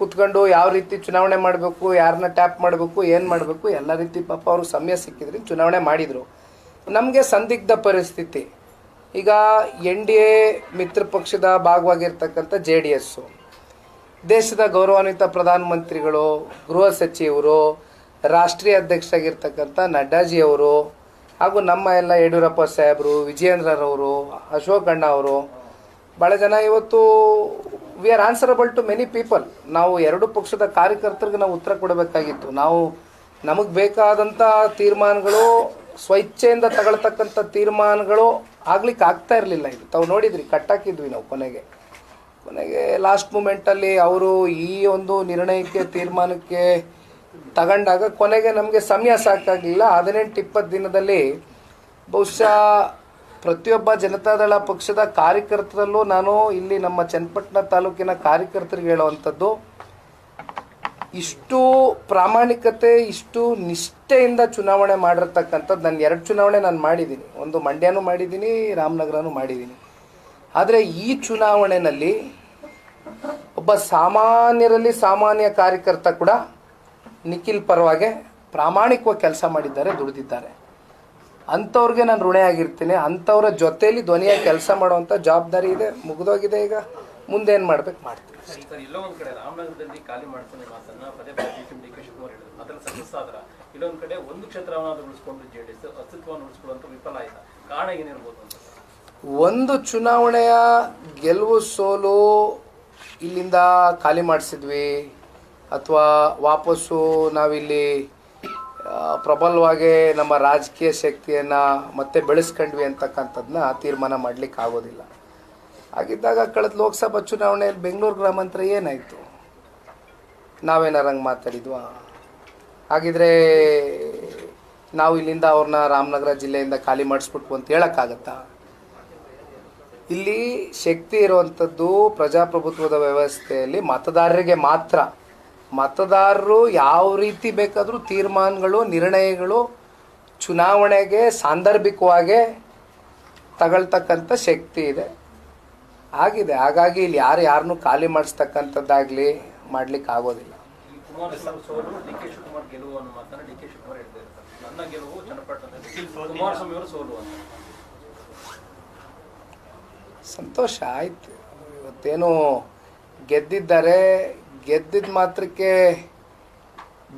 ಕುತ್ಕೊಂಡು ಯಾವ ರೀತಿ ಚುನಾವಣೆ ಮಾಡಬೇಕು, ಯಾರನ್ನ ಟ್ಯಾಪ್ ಮಾಡಬೇಕು, ಏನು ಮಾಡಬೇಕು, ಎಲ್ಲ ರೀತಿ ಪಾಪ ಅವ್ರಿಗೆ ಸಮಯ ಸಿಕ್ಕಿದ್ರೆ ಚುನಾವಣೆ ಮಾಡಿದರು. ನಮಗೆ ಸಂದಿಗ್ಧ ಪರಿಸ್ಥಿತಿ. ಈಗ NDA ಮಿತ್ರ ಪಕ್ಷದ ಭಾಗವಾಗಿರ್ತಕ್ಕಂಥ JDS, ದೇಶದ ಗೌರವಾನ್ವಿತ ಪ್ರಧಾನಮಂತ್ರಿಗಳು, ಗೃಹ ಸಚಿವರು, ರಾಷ್ಟ್ರೀಯ ಅಧ್ಯಕ್ಷರಾಗಿರ್ತಕ್ಕಂಥ ನಡ್ಡಾಜಿಯವರು, ಹಾಗೂ ನಮ್ಮ ಎಲ್ಲ ಯಡಿಯೂರಪ್ಪ ಸಾಹೇಬರು, ವಿಜಯೇಂದ್ರರವರು, ಅಶೋಕ್ ಅಣ್ಣ ಅವರು, ಭಾಳ ಜನ ಇವತ್ತು we are answerable to many people. ನಾವು 2 ಪಕ್ಷದ ಕಾರ್ಯಕರ್ತರಿಗೆ ನಾವು ಉತ್ತರ ಕೊಡಬೇಕಾಗಿತ್ತು. ನಾವು ನಮಗೆ ಬೇಕಾದಂಥ ತೀರ್ಮಾನಗಳು ಸ್ವಇಚ್ಛೆಯಿಂದ ತಗೊಳ್ತಕ್ಕಂಥ ತೀರ್ಮಾನಗಳು ಆಗ್ಲಿಕ್ಕೆ ಆಗ್ತಾ ಇರಲಿಲ್ಲ. ಇದು ತಾವು ನೋಡಿದ್ರಿ, ಕಟ್ಟಾಕಿದ್ವಿ ನಾವು ಕೊನೆಗೆ ಲಾಸ್ಟ್ ಮೂಮೆಂಟಲ್ಲಿ ಅವರು ಈ ಒಂದು ನಿರ್ಣಯಕ್ಕೆ ತೀರ್ಮಾನಕ್ಕೆ ತಗೊಂಡಾಗ ಕೊನೆಗೆ ನಮಗೆ ಸಮಯ ಸಾಕಾಗಲಿಲ್ಲ. 18-20 ದಿನದಲ್ಲಿ ಬಹುಶಃ ಪ್ರತಿಯೊಬ್ಬ ಜನತಾದಳ ಪಕ್ಷದ ಕಾರ್ಯಕರ್ತರಲ್ಲೂ ನಾನು ಇಲ್ಲಿ ನಮ್ಮ ಚನ್ನಪಟ್ಟಣ ತಾಲೂಕಿನ ಕಾರ್ಯಕರ್ತರಿಗೆ ಹೇಳುವಂಥದ್ದು, ಇಷ್ಟು ಪ್ರಾಮಾಣಿಕತೆ, ಇಷ್ಟು ನಿಷ್ಠೆಯಿಂದ ಚುನಾವಣೆ ಮಾಡಿರ್ತಕ್ಕಂಥದ್ದು ನಾನು 2 ಚುನಾವಣೆ ನಾನು ಮಾಡಿದ್ದೀನಿ. ಒಂದು ಮಂಡ್ಯನೂ ಮಾಡಿದ್ದೀನಿ, ರಾಮನಗರನೂ ಮಾಡಿದ್ದೀನಿ. ಆದರೆ ಈ ಚುನಾವಣೆಯಲ್ಲಿ ಒಬ್ಬ ಸಾಮಾನ್ಯರಲ್ಲಿ ಸಾಮಾನ್ಯ ಕಾರ್ಯಕರ್ತ ಕೂಡ ನಿಖಿಲ್ ಪರವಾಗಿ ಪ್ರಾಮಾಣಿಕವಾಗಿ ಕೆಲಸ ಮಾಡಿದ್ದಾರೆ, ದುಡಿದಿದ್ದಾರೆ. ಅಂಥವ್ರಿಗೆ ನಾನು ಋಣೆ ಆಗಿರ್ತೀನಿ. ಅಂಥವ್ರ ಜೊತೆಯಲ್ಲಿ ಧ್ವನಿಯಾಗಿ ಕೆಲಸ ಮಾಡುವಂಥ ಜವಾಬ್ದಾರಿ ಇದೆ, ಮುಗಿದೋಗಿದೆ. ಈಗ ಮುಂದೆ ಏನು ಮಾಡ್ಬೇಕು ಮಾಡ್ತೀವಿ. ಸರ್, ಎಲ್ಲೋ ಒಂದ್ ಕಡೆ ರಾಮನಗರದಲ್ಲಿ ಖಾಲಿ ಮಾಡ್ತಾನೆ ಮಾತನ್ನ ಪದೇ ಪದೇ DK ಶಿವಕುಮಾರ್ ಹೇಳಿದ್ರು. ಅದ್ರಲ್ಲಿ ಸಕ್ಸಸ್ ಆದ್ರ ಇಲ್ಲೊಂದ್ ಕಡೆ ಒಂದು ಕ್ಷೇತ್ರವನ್ನಾದ್ರೂ ಉಳಿಸ್ಕೊಂಡು JDS ಅಸ್ತಿತ್ವವನ್ನು ಉಳಿಸ್ಕೊಳ್ಳುವಂತ ವಿಫಲ ಆಯ್ತಾ? ಕಾರಣ ಏನಿರ್ಬೋದು ಅಂತ? ಒಂದು ಚುನಾವಣೆಯ ಗೆಲುವು ಸೋಲು ಇಲ್ಲಿಂದ ಖಾಲಿ ಮಾಡಿಸಿದ್ವಿ ಅಥವಾ ವಾಪಸ್ಸು ನಾವಿಲ್ಲಿ ಪ್ರಬಲವಾಗಿ ನಮ್ಮ ರಾಜಕೀಯ ಶಕ್ತಿಯನ್ನು ಮತ್ತೆ ಬೆಳೆಸ್ಕೊಂಡ್ವಿ ಅಂತಕ್ಕಂಥದ್ದನ್ನ ತೀರ್ಮಾನ ಮಾಡಲಿಕ್ಕೆ ಆಗೋದಿಲ್ಲ. ಹಾಗಿದ್ದಾಗ ಕಳೆದ ಲೋಕಸಭಾ ಚುನಾವಣೆಯಲ್ಲಿ ಬೆಂಗಳೂರು ಗ್ರಾಮಾಂತರ ಏನಾಯಿತು? ನಾವೇನಾರು ಹಂಗೆ ಮಾತಾಡಿದ್ವಾ? ಹಾಗಿದ್ರೆ ನಾವು ಇಲ್ಲಿಂದ ಅವ್ರನ್ನ ರಾಮನಗರ ಜಿಲ್ಲೆಯಿಂದ ಖಾಲಿ ಮಾಡಿಸ್ಬಿಟ್ವು ಅಂತ ಹೇಳೋಕ್ಕಾಗತ್ತಾ? ಇಲ್ಲಿ ಶಕ್ತಿ ಇರುವಂಥದ್ದು ಪ್ರಜಾಪ್ರಭುತ್ವದ ವ್ಯವಸ್ಥೆಯಲ್ಲಿ ಮತದಾರರಿಗೆ ಮಾತ್ರ. ಮತದಾರರು ಯಾವ ರೀತಿ ಬೇಕಾದರೂ ತೀರ್ಮಾನಗಳು, ನಿರ್ಣಯಗಳು ಚುನಾವಣೆಗೆ ಸಾಂದರ್ಭಿಕವಾಗಿ ತಗೊಳ್ತಕ್ಕಂಥ ಶಕ್ತಿ ಇದೆ, ಆಗಿದೆ. ಹಾಗಾಗಿ ಇಲ್ಲಿ ಯಾರನ್ನೂ ಖಾಲಿ ಮಾಡಿಸ್ತಕ್ಕಂಥದ್ದಾಗಲಿ ಮಾಡ್ಲಿಕ್ಕೆ ಆಗೋದಿಲ್ಲ. ಕುಮಾರಸ್ವಾಮಿ ಸೋಲು, DK ಶಿವಕುಮಾರ್ ಗೆಲುವು ಅನ್ನೋ ಮಾತನ್ನ DK ಶಿವಕುಮಾರ್ ಹೇಳ್ತಾರೆ. ನನ್ನ ಗೆಲುವು ಚನ್ನಪಟ್ಟಣದಲ್ಲಿ, ಕುಮಾರಸ್ವಾಮಿ ಅವರು ಸೋಲು ಅಂತ. ಸಂತೋಷ ಆಯ್ತು. ಇವತ್ತೇನು ಗೆದ್ದಿದ್ದಾರೆ, ಗೆದ್ದಿದ್ದ ಮಾತ್ರಕ್ಕೆ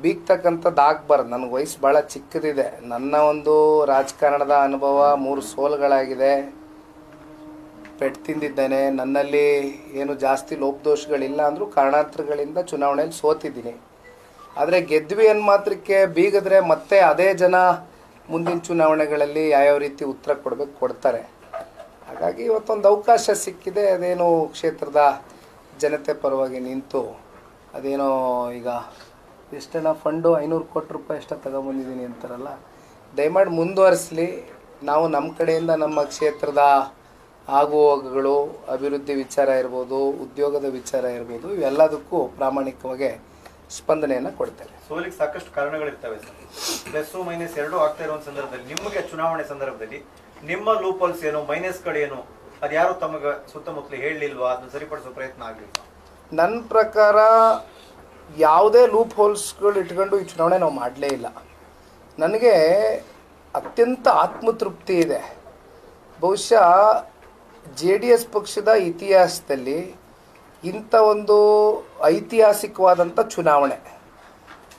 ಬೀಗ್ತಕ್ಕಂಥದ್ದು ಆಗಬಾರ್ದು. ನನಗೆ ವಯಸ್ಸು ಭಾಳ ಚಿಕ್ಕದಿದೆ. ನನ್ನ ಒಂದು ರಾಜಕಾರಣದ ಅನುಭವ 3 ಸೋಲುಗಳಾಗಿದೆ, ಪೆಟ್ಟು ತಿಂದಿದ್ದೇನೆ. ನನ್ನಲ್ಲಿ ಏನು ಜಾಸ್ತಿ ಲೋಪದೋಷಗಳಿಲ್ಲ ಅಂದರೂ ಕಾರಣಾಂತರಗಳಿಂದ ಚುನಾವಣೆಯಲ್ಲಿ ಸೋತಿದ್ದೀನಿ. ಆದರೆ ಗೆದ್ವಿ ಅನ್ನೋ ಮಾತ್ರಕ್ಕೆ ಬೀಗಿದ್ರೆ ಮತ್ತೆ ಅದೇ ಜನ ಮುಂದಿನ ಚುನಾವಣೆಗಳಲ್ಲಿ ಯಾವ್ಯಾವ ರೀತಿ ಉತ್ತರ ಕೊಡ್ತಾರೆ. ಹಾಗಾಗಿ ಇವತ್ತೊಂದು ಅವಕಾಶ ಸಿಕ್ಕಿದೆ. ಅದೇನೋ ಕ್ಷೇತ್ರದ ಜನತೆ ಪರವಾಗಿ ನಿಂತು ಅದೇನೋ ಈಗ ಎಷ್ಟೆಲ್ಲ ಫಂಡು 500 ಕೋಟಿ ರೂಪಾಯಿ ಎಷ್ಟ ತಗೊಂಬಂದಿದ್ದೀನಿ ಅಂತಾರಲ್ಲ, ದಯಮಾಡಿ ಮುಂದುವರಿಸಲಿ. ನಾವು ನಮ್ಮ ಕಡೆಯಿಂದ ನಮ್ಮ ಕ್ಷೇತ್ರದ ಆಗುಹೋಗುಗಳು, ಅಭಿವೃದ್ಧಿ ವಿಚಾರ ಇರ್ಬೋದು, ಉದ್ಯೋಗದ ವಿಚಾರ ಇರ್ಬೋದು, ಇವೆಲ್ಲದಕ್ಕೂ ಪ್ರಾಮಾಣಿಕವಾಗಿ ಸ್ಪಂದನೆಯನ್ನು ಕೊಡ್ತೇವೆ. ಸೋಲಿಗೆ ಸಾಕಷ್ಟು ಕಾರಣಗಳಿರ್ತವೆ ಸರ್. ಪ್ಲಸ್ ಮೈನಸ್ 2 ಆಗ್ತಾ ಇರೋ ಸಂದರ್ಭದಲ್ಲಿ ನಿಮಗೆ ಚುನಾವಣೆ ಸಂದರ್ಭದಲ್ಲಿ ನಿಮ್ಮ ಲೂಪಲ್ಸ್ ಏನು, ಮೈನಸ್ಗಳೇನು, ಅದು ಯಾರು ತಮಗೆ ಸುತ್ತಮುತ್ತಲು ಹೇಳಲಿಲ್ವಾ? ಅದನ್ನು ಸರಿಪಡಿಸೋ ಪ್ರಯತ್ನ ಆಗಲಿಲ್ವಾ? ನನ್ನ ಪ್ರಕಾರ ಯಾವುದೇ ಲೂಪ್ ಹೋಲ್ಸ್ಗಳು ಇಟ್ಕೊಂಡು ಈ ಚುನಾವಣೆ ನಾವು ಮಾಡಲೇ ಇಲ್ಲ. ನನಗೆ ಅತ್ಯಂತ ಆತ್ಮತೃಪ್ತಿ ಇದೆ. ಬಹುಶಃ JDS ಪಕ್ಷದ ಇತಿಹಾಸದಲ್ಲಿ ಇಂಥ ಒಂದು ಐತಿಹಾಸಿಕವಾದಂಥ ಚುನಾವಣೆ,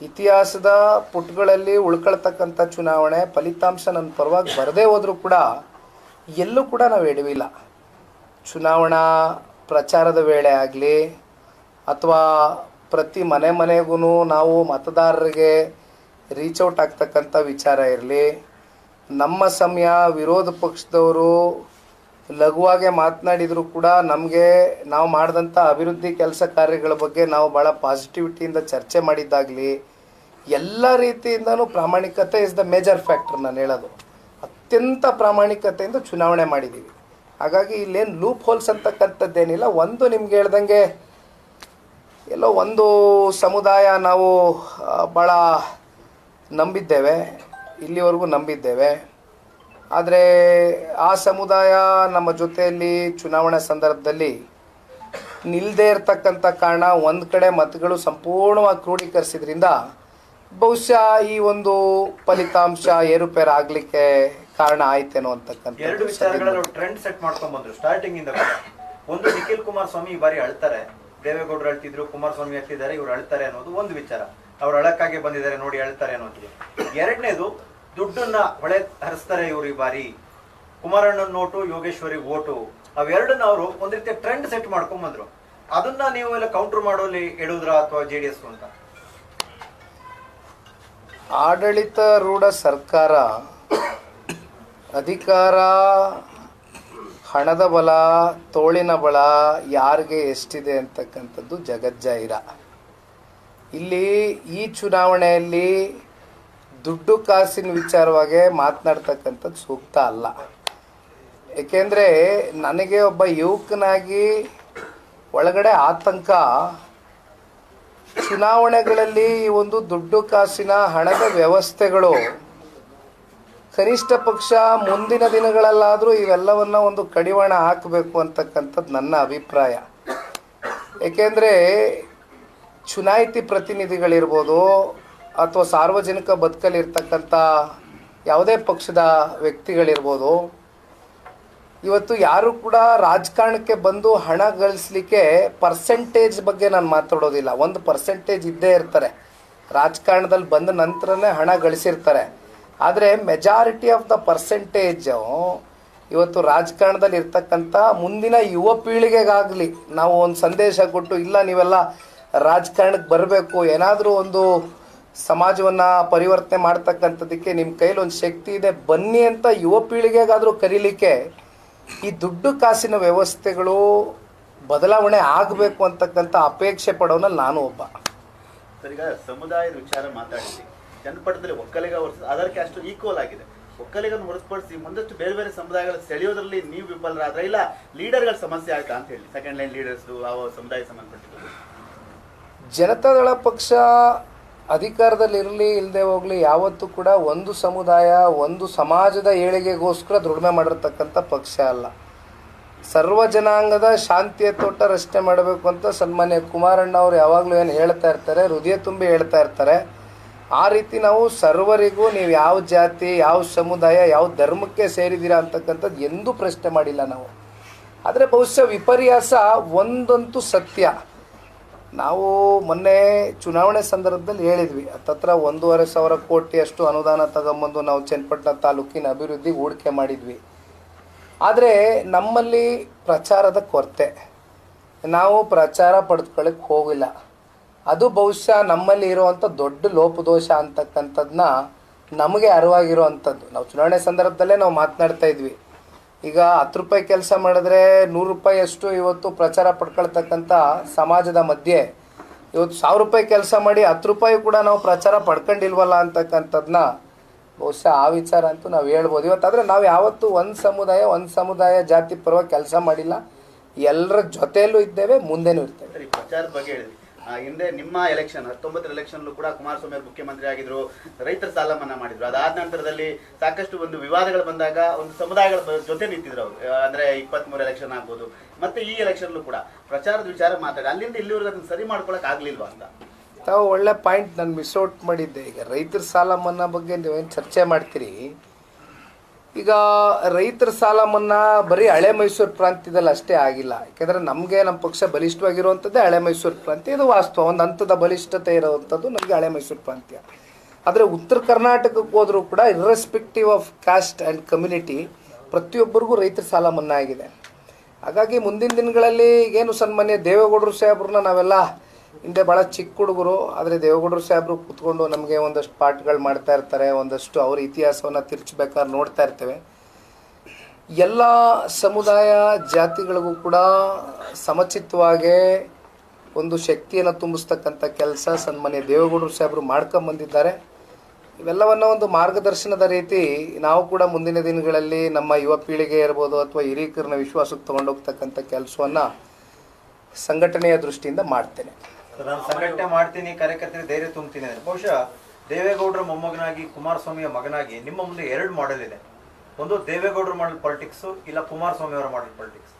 ಇತಿಹಾಸದ ಪುಟಗಳಲ್ಲಿ ಉಳ್ಕೊಳ್ತಕ್ಕಂಥ ಚುನಾವಣೆ, ಫಲಿತಾಂಶ ನನ್ನ ಪರವಾಗಿ ಬರದೇ ಹೋದರೂ ಕೂಡ ಎಲ್ಲೂ ಕೂಡ ನಾವು ಎಡವಿಲ್ಲ. ಚುನಾವಣಾ ಪ್ರಚಾರದ ವೇಳೆ ಆಗಲಿ ಅಥವಾ ಪ್ರತಿ ಮನೆಗೂ ನಾವು ಮತದಾರರಿಗೆ ರೀಚ್ ಔಟ್ ಆಗ್ತಕ್ಕಂಥ ವಿಚಾರ ಇರಲಿ, ನಮ್ಮ ಸಮಯ ವಿರೋಧ ಪಕ್ಷದವರು ಲಘುವಾಗಿ ಮಾತನಾಡಿದರೂ ಕೂಡ ನಮಗೆ ನಾವು ಮಾಡಿದಂಥ ಅಭಿವೃದ್ಧಿ ಕೆಲಸ ಕಾರ್ಯಗಳ ಬಗ್ಗೆ ನಾವು ಭಾಳ ಪಾಸಿಟಿವಿಟಿಯಿಂದ ಚರ್ಚೆ ಮಾಡಿದ್ದಾಗಲಿ, ಎಲ್ಲ ರೀತಿಯಿಂದನೂ ಪ್ರಾಮಾಣಿಕತೆ ಇಸ್ ದ ಮೇಜರ್ ಫ್ಯಾಕ್ಟರ್. ನಾನು ಹೇಳೋದು ಅತ್ಯಂತ ಪ್ರಾಮಾಣಿಕತೆಯಿಂದ ಚುನಾವಣೆ ಮಾಡಿದ್ದೀವಿ. ಹಾಗಾಗಿ ಇಲ್ಲೇನು ಲೂಪ್ ಹೋಲ್ಸ್ ಅಂತಕ್ಕಂಥದ್ದೇನಿಲ್ಲ. ಒಂದು ನಿಮ್ಗೆ ಹೇಳ್ದಂಗೆ ಎಲ್ಲೋ ಒಂದು ಸಮುದಾಯ ನಾವು ಭಾಳ ನಂಬಿದ್ದೇವೆ, ಇಲ್ಲಿವರೆಗೂ ನಂಬಿದ್ದೇವೆ. ಆದರೆ ಆ ಸಮುದಾಯ ನಮ್ಮ ಜೊತೆಯಲ್ಲಿ ಚುನಾವಣೆ ಸಂದರ್ಭದಲ್ಲಿ ನಿಲ್ಲದೇ ಇರತಕ್ಕಂಥ ಕಾರಣ ಒಂದು ಕಡೆ ಮತಗಳು ಸಂಪೂರ್ಣವಾಗಿ ಕ್ರೋಢೀಕರಿಸಿದ್ರಿಂದ ಬಹುಶಃ ಈ ಒಂದು ಫಲಿತಾಂಶ ಏರುಪೇರು ಆಗಲಿಕ್ಕೆ ಕಾರಣ ಆಯ್ತೇನೋ ಅಂತಕ್ಕಂಥ ಎರಡು ವಿಚಾರಗಳಲ್ಲಿ ಟ್ರೆಂಡ್ ಸೆಟ್ ಮಾಡ್ಕೊಂಡ್ ಬಂದ್ರು ಸ್ಟಾರ್ಟಿಂಗ್ ಇಂದ. ಒಂದು, ನಿಖಿಲ್ ಕುಮಾರಸ್ವಾಮಿ ಈ ಬಾರಿ ಅಳ್ತಾರೆ, ದೇವೇಗೌಡರು ಅಳ್ತಿದ್ರು, ಕುಮಾರಸ್ವಾಮಿ ಅಳ್ತಿದ್ದಾರೆ, ಇವ್ರು ಅಳ್ತಾರೆ ಅನ್ನೋದು ಒಂದು ವಿಚಾರ. ಅವ್ರು ಅಳಕ್ಕಾಗಿ ಬಂದಿದ್ದಾರೆ ನೋಡಿ ಅಳ್ತಾರೆ ಅನ್ನೋದು. ಎರಡನೇದು, ದುಡ್ಡನ್ನ ಹೊಳೆ ಹರಿಸ್ತಾರೆ ಇವ್ರು ಈ ಬಾರಿ, ಕುಮಾರಣ್ಣನ ನೋಟು ಯೋಗೇಶ್ವರಿ ಓಟು, ಅವೆರಡನ್ನ ಅವರು ಒಂದ್ ರೀತಿಯ ಟ್ರೆಂಡ್ ಸೆಟ್ ಮಾಡ್ಕೊಂಡ್ ಬಂದ್ರು. ಅದನ್ನ ನೀವು ಎಲ್ಲ ಕೌಂಟರ್ ಮಾಡೋಲ್ಲಿ ಎಡುವುದ್ರ ಅಥವಾ JDS ಅಂತ? ಆಡಳಿತಾರೂಢ ಸರ್ಕಾರ ಅಧಿಕಾರ, ಹಣದ ಬಲ, ತೋಳಿನ ಬಲ ಯಾರಿಗೆ ಎಷ್ಟಿದೆ ಅಂತಕ್ಕಂಥದ್ದು ಜಗಜ್ಜಾಹಿರ. ಇಲ್ಲಿ ಈ ಚುನಾವಣೆಯಲ್ಲಿ ದುಡ್ಡು ಕಾಸಿನ ವಿಚಾರವಾಗಿ ಮಾತನಾಡ್ತಕ್ಕಂಥದ್ದು ಸೂಕ್ತ ಅಲ್ಲ. ಏಕೆಂದರೆ ನನಗೆ ಒಬ್ಬ ಯುವಕನಾಗಿ ಒಳಗಡೆ ಆತಂಕ, ಚುನಾವಣೆಗಳಲ್ಲಿ ಒಂದು ದುಡ್ಡು ಕಾಸಿನ ಹಣದ ವ್ಯವಸ್ಥೆಗಳು ಕನಿಷ್ಠ ಪಕ್ಷ ಮುಂದಿನ ದಿನಗಳಲ್ಲಾದರೂ ಇವೆಲ್ಲವನ್ನ ಒಂದು ಕಡಿವಾಣ ಹಾಕಬೇಕು ಅಂತಕ್ಕಂಥದ್ದು ನನ್ನ ಅಭಿಪ್ರಾಯ. ಏಕೆಂದರೆ ಚುನಾಯಿತಿ ಪ್ರತಿನಿಧಿಗಳಿರ್ಬೋದು ಅಥವಾ ಸಾರ್ವಜನಿಕ ಬದುಕಲ್ಲಿರ್ತಕ್ಕಂಥ ಯಾವುದೇ ಪಕ್ಷದ ವ್ಯಕ್ತಿಗಳಿರ್ಬೋದು, ಇವತ್ತು ಯಾರು ಕೂಡ ರಾಜಕಾರಣಕ್ಕೆ ಬಂದು ಹಣ ಗಳಿಸ್ಲಿಕ್ಕೆ ಪರ್ಸೆಂಟೇಜ್ ಬಗ್ಗೆ ನಾನು ಮಾತಾಡೋದಿಲ್ಲ. ಒಂದು ಪರ್ಸೆಂಟೇಜ್ ಇದ್ದೇ ಇರ್ತಾರೆ, ರಾಜಕಾರಣದಲ್ಲಿ ಬಂದ ನಂತರನೇ ಹಣ ಗಳಿಸಿರ್ತಾರೆ. ಆದರೆ ಮೆಜಾರಿಟಿ ಆಫ್ ದ ಪರ್ಸೆಂಟೇಜು ಇವತ್ತು ರಾಜಕಾರಣದಲ್ಲಿ ಇರ್ತಕ್ಕಂಥ ಮುಂದಿನ ಯುವ ಪೀಳಿಗೆಗಾಗಲಿ ನಾವು ಒಂದು ಸಂದೇಶ ಕೊಟ್ಟು, ಇಲ್ಲ ನೀವೆಲ್ಲ ರಾಜಕಾರಣಕ್ಕೆ ಬರಬೇಕು, ಏನಾದರೂ ಒಂದು ಸಮಾಜವನ್ನು ಪರಿವರ್ತನೆ ಮಾಡ್ತಕ್ಕಂಥದ್ದಕ್ಕೆ ನಿಮ್ಮ ಕೈಲಿ ಒಂದು ಶಕ್ತಿ ಇದೆ, ಬನ್ನಿ ಅಂತ ಯುವ ಪೀಳಿಗೆಗಾದರೂ ಕರೀಲಿಕ್ಕೆ ಈ ದುಡ್ಡು ಕಾಸಿನ ವ್ಯವಸ್ಥೆಗಳು ಬದಲಾವಣೆ ಆಗಬೇಕು ಅಂತಕ್ಕಂಥ ಅಪೇಕ್ಷೆ ಪಡೋನಲ್ಲಿ ನಾನು ಒಬ್ಬ. ಸರ್, ಈಗ ಸಮುದಾಯದ ವಿಚಾರ ಮಾತಾಡಿಸಿ ಜನಪದದಲ್ಲಿ ಒಕ್ಕಲಿಗ ಅದಕ್ಕೆ ಅಷ್ಟು ಈಕ್ವಲ್ ಆಗಿದೆ. ಒಕ್ಕಲಿಗನ್ನು ಹೊರತುಪಡಿಸಿ ಮುಂದಷ್ಟು ಬೇರೆ ಬೇರೆ ಸಮುದಾಯಗಳ ಸೆಳೆಯೋದ್ರಲ್ಲಿ ನೀವು ವಿಫಲರಾದ್ರೆ ಇಲ್ಲ ಲೀಡರ್ಗಳ ಸಮಸ್ಯೆ ಆಯ್ತಾ ಅಂತ ಹೇಳಿ, ಸೆಕೆಂಡ್ ಲೈನ್ ಲೀಡರ್ಸ್ ಆ ಸಮುದಾಯ ಸಂಬಂಧಪಟ್ಟಿದ್ದು. ಜನತಾದಳ ಪಕ್ಷ ಅಧಿಕಾರದಲ್ಲಿರಲಿ ಇಲ್ಲದೆ ಹೋಗಲಿ ಯಾವತ್ತೂ ಕೂಡ ಒಂದು ಸಮುದಾಯ ಒಂದು ಸಮಾಜದ ಏಳಿಗೆಗೋಸ್ಕರ ದುಡಿಮೆ ಮಾಡಿರ್ತಕ್ಕಂಥ ಪಕ್ಷ ಅಲ್ಲ. ಸರ್ವ ಜನಾಂಗದ ಶಾಂತಿಯ ತೋಟ ರಚನೆ ಮಾಡಬೇಕು ಅಂತ ಸನ್ಮಾನ್ಯ ಕುಮಾರಣ್ಣ ಅವರು ಯಾವಾಗಲೂ ಏನು ಹೇಳ್ತಾ ಇರ್ತಾರೆ, ಹೃದಯ ತುಂಬಿ ಹೇಳ್ತಾ ಇರ್ತಾರೆ. ಆ ರೀತಿ ನಾವು ಸರ್ವರಿಗೂ ನೀವು ಯಾವ ಜಾತಿ, ಯಾವ ಸಮುದಾಯ, ಯಾವ ಧರ್ಮಕ್ಕೆ ಸೇರಿದ್ದೀರಾ ಅಂತಕ್ಕಂಥದ್ದು ಎಂದೂ ಪ್ರಶ್ನೆ ಮಾಡಿಲ್ಲ ನಾವು. ಆದರೆ ಬಹುಶಃ ವಿಪರ್ಯಾಸ ಒಂದಂತೂ ಸತ್ಯ, ನಾವು ಮೊನ್ನೆ ಚುನಾವಣೆ ಸಂದರ್ಭದಲ್ಲಿ ಹೇಳಿದ್ವಿ, ಹತ್ತತ್ರ 1,500 ಕೋಟಿಯಷ್ಟು ಅನುದಾನ ತಗೊಂಬಂದು ನಾವು ಚನ್ನಪಟ್ಟಣ ತಾಲೂಕಿನ ಅಭಿವೃದ್ಧಿಗೆ ಹೂಡಿಕೆ ಮಾಡಿದ್ವಿ. ಆದರೆ ನಮ್ಮಲ್ಲಿ ಪ್ರಚಾರದ ಕೊರತೆ, ನಾವು ಪ್ರಚಾರ ಪಡೆದುಕೊಳ್ಳಕ್ಕೆ ಹೋಗಿಲ್ಲ. ಅದು ಬಹುಶಃ ನಮ್ಮಲ್ಲಿ ಇರುವಂಥ ದೊಡ್ಡ ಲೋಪದೋಷ ಅಂತಕ್ಕಂಥದ್ದನ್ನ ನಮಗೆ ಅರಿವಾಗಿರುವಂಥದ್ದು. ನಾವು ಚುನಾವಣೆ ಸಂದರ್ಭದಲ್ಲೇ ನಾವು ಮಾತನಾಡ್ತಾ ಇದ್ವಿ, ಈಗ 10 ರೂಪಾಯಿ ಕೆಲಸ ಮಾಡಿದ್ರೆ 100 ರೂಪಾಯಿಯಷ್ಟು ಇವತ್ತು ಪ್ರಚಾರ ಪಡ್ಕೊಳ್ತಕ್ಕಂಥ ಸಮಾಜದ ಮಧ್ಯೆ ಇವತ್ತು 1000 ರೂಪಾಯಿ ಕೆಲಸ ಮಾಡಿ 10 ರೂಪಾಯಿ ಕೂಡ ನಾವು ಪ್ರಚಾರ ಪಡ್ಕೊಂಡಿಲ್ವಲ್ಲ ಅಂತಕ್ಕಂಥದ್ದನ್ನ ಬಹುಶಃ ಆ ವಿಚಾರ ಅಂತೂ ನಾವು ಹೇಳ್ಬೋದು ಇವತ್ತು. ಆದರೆ ನಾವು ಯಾವತ್ತೂ ಒಂದು ಸಮುದಾಯ ಜಾತಿ ಪರವಾಗಿ ಕೆಲಸ ಮಾಡಿಲ್ಲ, ಎಲ್ಲರ ಜೊತೆಯಲ್ಲೂ ಇದ್ದೇವೆ, ಮುಂದೆನೂ ಇರ್ತೇವೆ. ಪ್ರಚಾರದ ಬಗ್ಗೆ ಹೇಳಿದ್ವಿ, ಹಿಂದೆ ನಿಮ್ಮ ಎಲೆಕ್ಷನ್ 19 ಎಲೆಕ್ಷನ್ ಕೂಡ ಕುಮಾರಸ್ವಾಮಿ ಅವರು ಮುಖ್ಯಮಂತ್ರಿ ಆಗಿದ್ರು, ರೈತರ ಸಾಲ ಮನ್ನಾ ಮಾಡಿದ್ರು. ಅದಾದ ನಂತರದಲ್ಲಿ ಸಾಕಷ್ಟು ಒಂದು ವಿವಾದಗಳು ಬಂದಾಗ ಒಂದು ಸಮುದಾಯಗಳ ಜೊತೆ ನಿಂತಿದ್ರು ಅವರು. ಅಂದ್ರೆ 23 ಎಲೆಕ್ಷನ್ ಆಗ್ಬೋದು, ಮತ್ತೆ ಈ ಎಲೆಕ್ಷನ್ ಕೂಡ ಪ್ರಚಾರದ ವಿಚಾರ ಮಾತಾಡಿ ಅಲ್ಲಿಂದ ಇಲ್ಲಿವರೆಗೂ ಅದನ್ನ ಸರಿ ಮಾಡ್ಕೊಳಕ್ ಆಗ್ಲಿಲ್ವಾ ಅಂತ. ತಾವು ಒಳ್ಳೆ ಪಾಯಿಂಟ್ ನಾನು ಮಿಸ್ಔಟ್ ಮಾಡಿದ್ದೆ. ಈಗ ರೈತರ ಸಾಲ ಮನ್ನಾ ಬಗ್ಗೆ ನೀವೇನು ಚರ್ಚೆ ಮಾಡ್ತೀರಿ, ಈಗ ರೈತರ ಸಾಲ ಮನ್ನಾ ಬರೀ ಹಳೆ ಮೈಸೂರು ಪ್ರಾಂತ್ಯದಲ್ಲಿ ಅಷ್ಟೇ ಆಗಿಲ್ಲ. ಯಾಕೆಂದರೆ ನಮಗೆ ನಮ್ಮ ಪಕ್ಷ ಬಲಿಷ್ಠವಾಗಿರುವಂಥದ್ದೇ ಹಳೆ ಮೈಸೂರು ಪ್ರಾಂತ್ಯ, ಇದು ವಾಸ್ತವ. ಒಂದು ಹಂತದ ಬಲಿಷ್ಠತೆ ಇರುವಂಥದ್ದು ನಮಗೆ ಹಳೆ ಮೈಸೂರು ಪ್ರಾಂತ್ಯ. ಆದರೆ ಉತ್ತರ ಕರ್ನಾಟಕಕ್ಕೆ ಹೋದರೂ ಕೂಡ irrespective of cost and community ಪ್ರತಿಯೊಬ್ಬರಿಗೂ ರೈತರ ಸಾಲ ಮನ್ನಾ ಆಗಿದೆ. ಹಾಗಾಗಿ ಮುಂದಿನ ದಿನಗಳಲ್ಲಿ ಏನು ಸನ್ಮಾನ್ಯ ದೇವೇಗೌಡರು ಸಾಹೇಬ್ರನ್ನ ನಾವೆಲ್ಲ ಹಿಂದೆ ಭಾಳ ಚಿಕ್ಕ ಹುಡುಗರು, ಆದರೆ ದೇವೇಗೌಡರು ಸಾಹೇಬರು ಕೂತ್ಕೊಂಡು ನಮಗೆ ಒಂದಷ್ಟು ಪಾಠಗಳು ಮಾಡ್ತಾ ಇರ್ತಾರೆ, ಒಂದಷ್ಟು ಅವ್ರ ಇತಿಹಾಸವನ್ನು ತಿರ್ಚಬೇಕಾದ್ರೆ ನೋಡ್ತಾ ಇರ್ತೇವೆ. ಎಲ್ಲ ಸಮುದಾಯ ಜಾತಿಗಳಿಗೂ ಕೂಡ ಸಮಚಿತ್ತವಾಗಿ ಒಂದು ಶಕ್ತಿಯನ್ನು ತುಂಬಿಸ್ತಕ್ಕಂಥ ಕೆಲಸ ಸನ್ಮಾನ್ಯ ದೇವೇಗೌಡರು ಸಾಹೇಬರು ಮಾಡ್ಕೊಂಬಂದಿದ್ದಾರೆ. ಇವೆಲ್ಲವನ್ನು ಒಂದು ಮಾರ್ಗದರ್ಶನದ ರೀತಿ ನಾವು ಕೂಡ ಮುಂದಿನ ದಿನಗಳಲ್ಲಿ ನಮ್ಮ ಯುವ ಪೀಳಿಗೆ ಇರ್ಬೋದು ಅಥವಾ ಹಿರಿಯರನ್ನ ವಿಶ್ವಾಸಕ್ಕೆ ತೊಗೊಂಡೋಗ್ತಕ್ಕಂಥ ಕೆಲಸವನ್ನು ಸಂಘಟನೆಯ ದೃಷ್ಟಿಯಿಂದ ಮಾಡ್ತೇನೆ. ನಾನು ಸಂಘಟನೆ ಮಾಡ್ತೀನಿ, ಕಾರ್ಯಕರ್ತರಿಗೆ ಧೈರ್ಯ ತುಂಬ್ತೀನಿ ಅಂದರೆ ಬಹುಶಃ ದೇವೇಗೌಡರ ಮೊಮ್ಮಗನಾಗಿ ಕುಮಾರಸ್ವಾಮಿಯ ಮಗನಾಗಿ ನಿಮ್ಮ ಮುಂದೆ 2 ಮಾಡೆಲ್ ಇದೆ. ಒಂದು ದೇವೇಗೌಡರ ಮಾಡಲ್ ಪಾಲಿಟಿಕ್ಸು, ಇಲ್ಲ ಕುಮಾರಸ್ವಾಮಿ ಅವರ ಮಾಡಲ್ ಪಾಲಿಟಿಕ್ಸ್.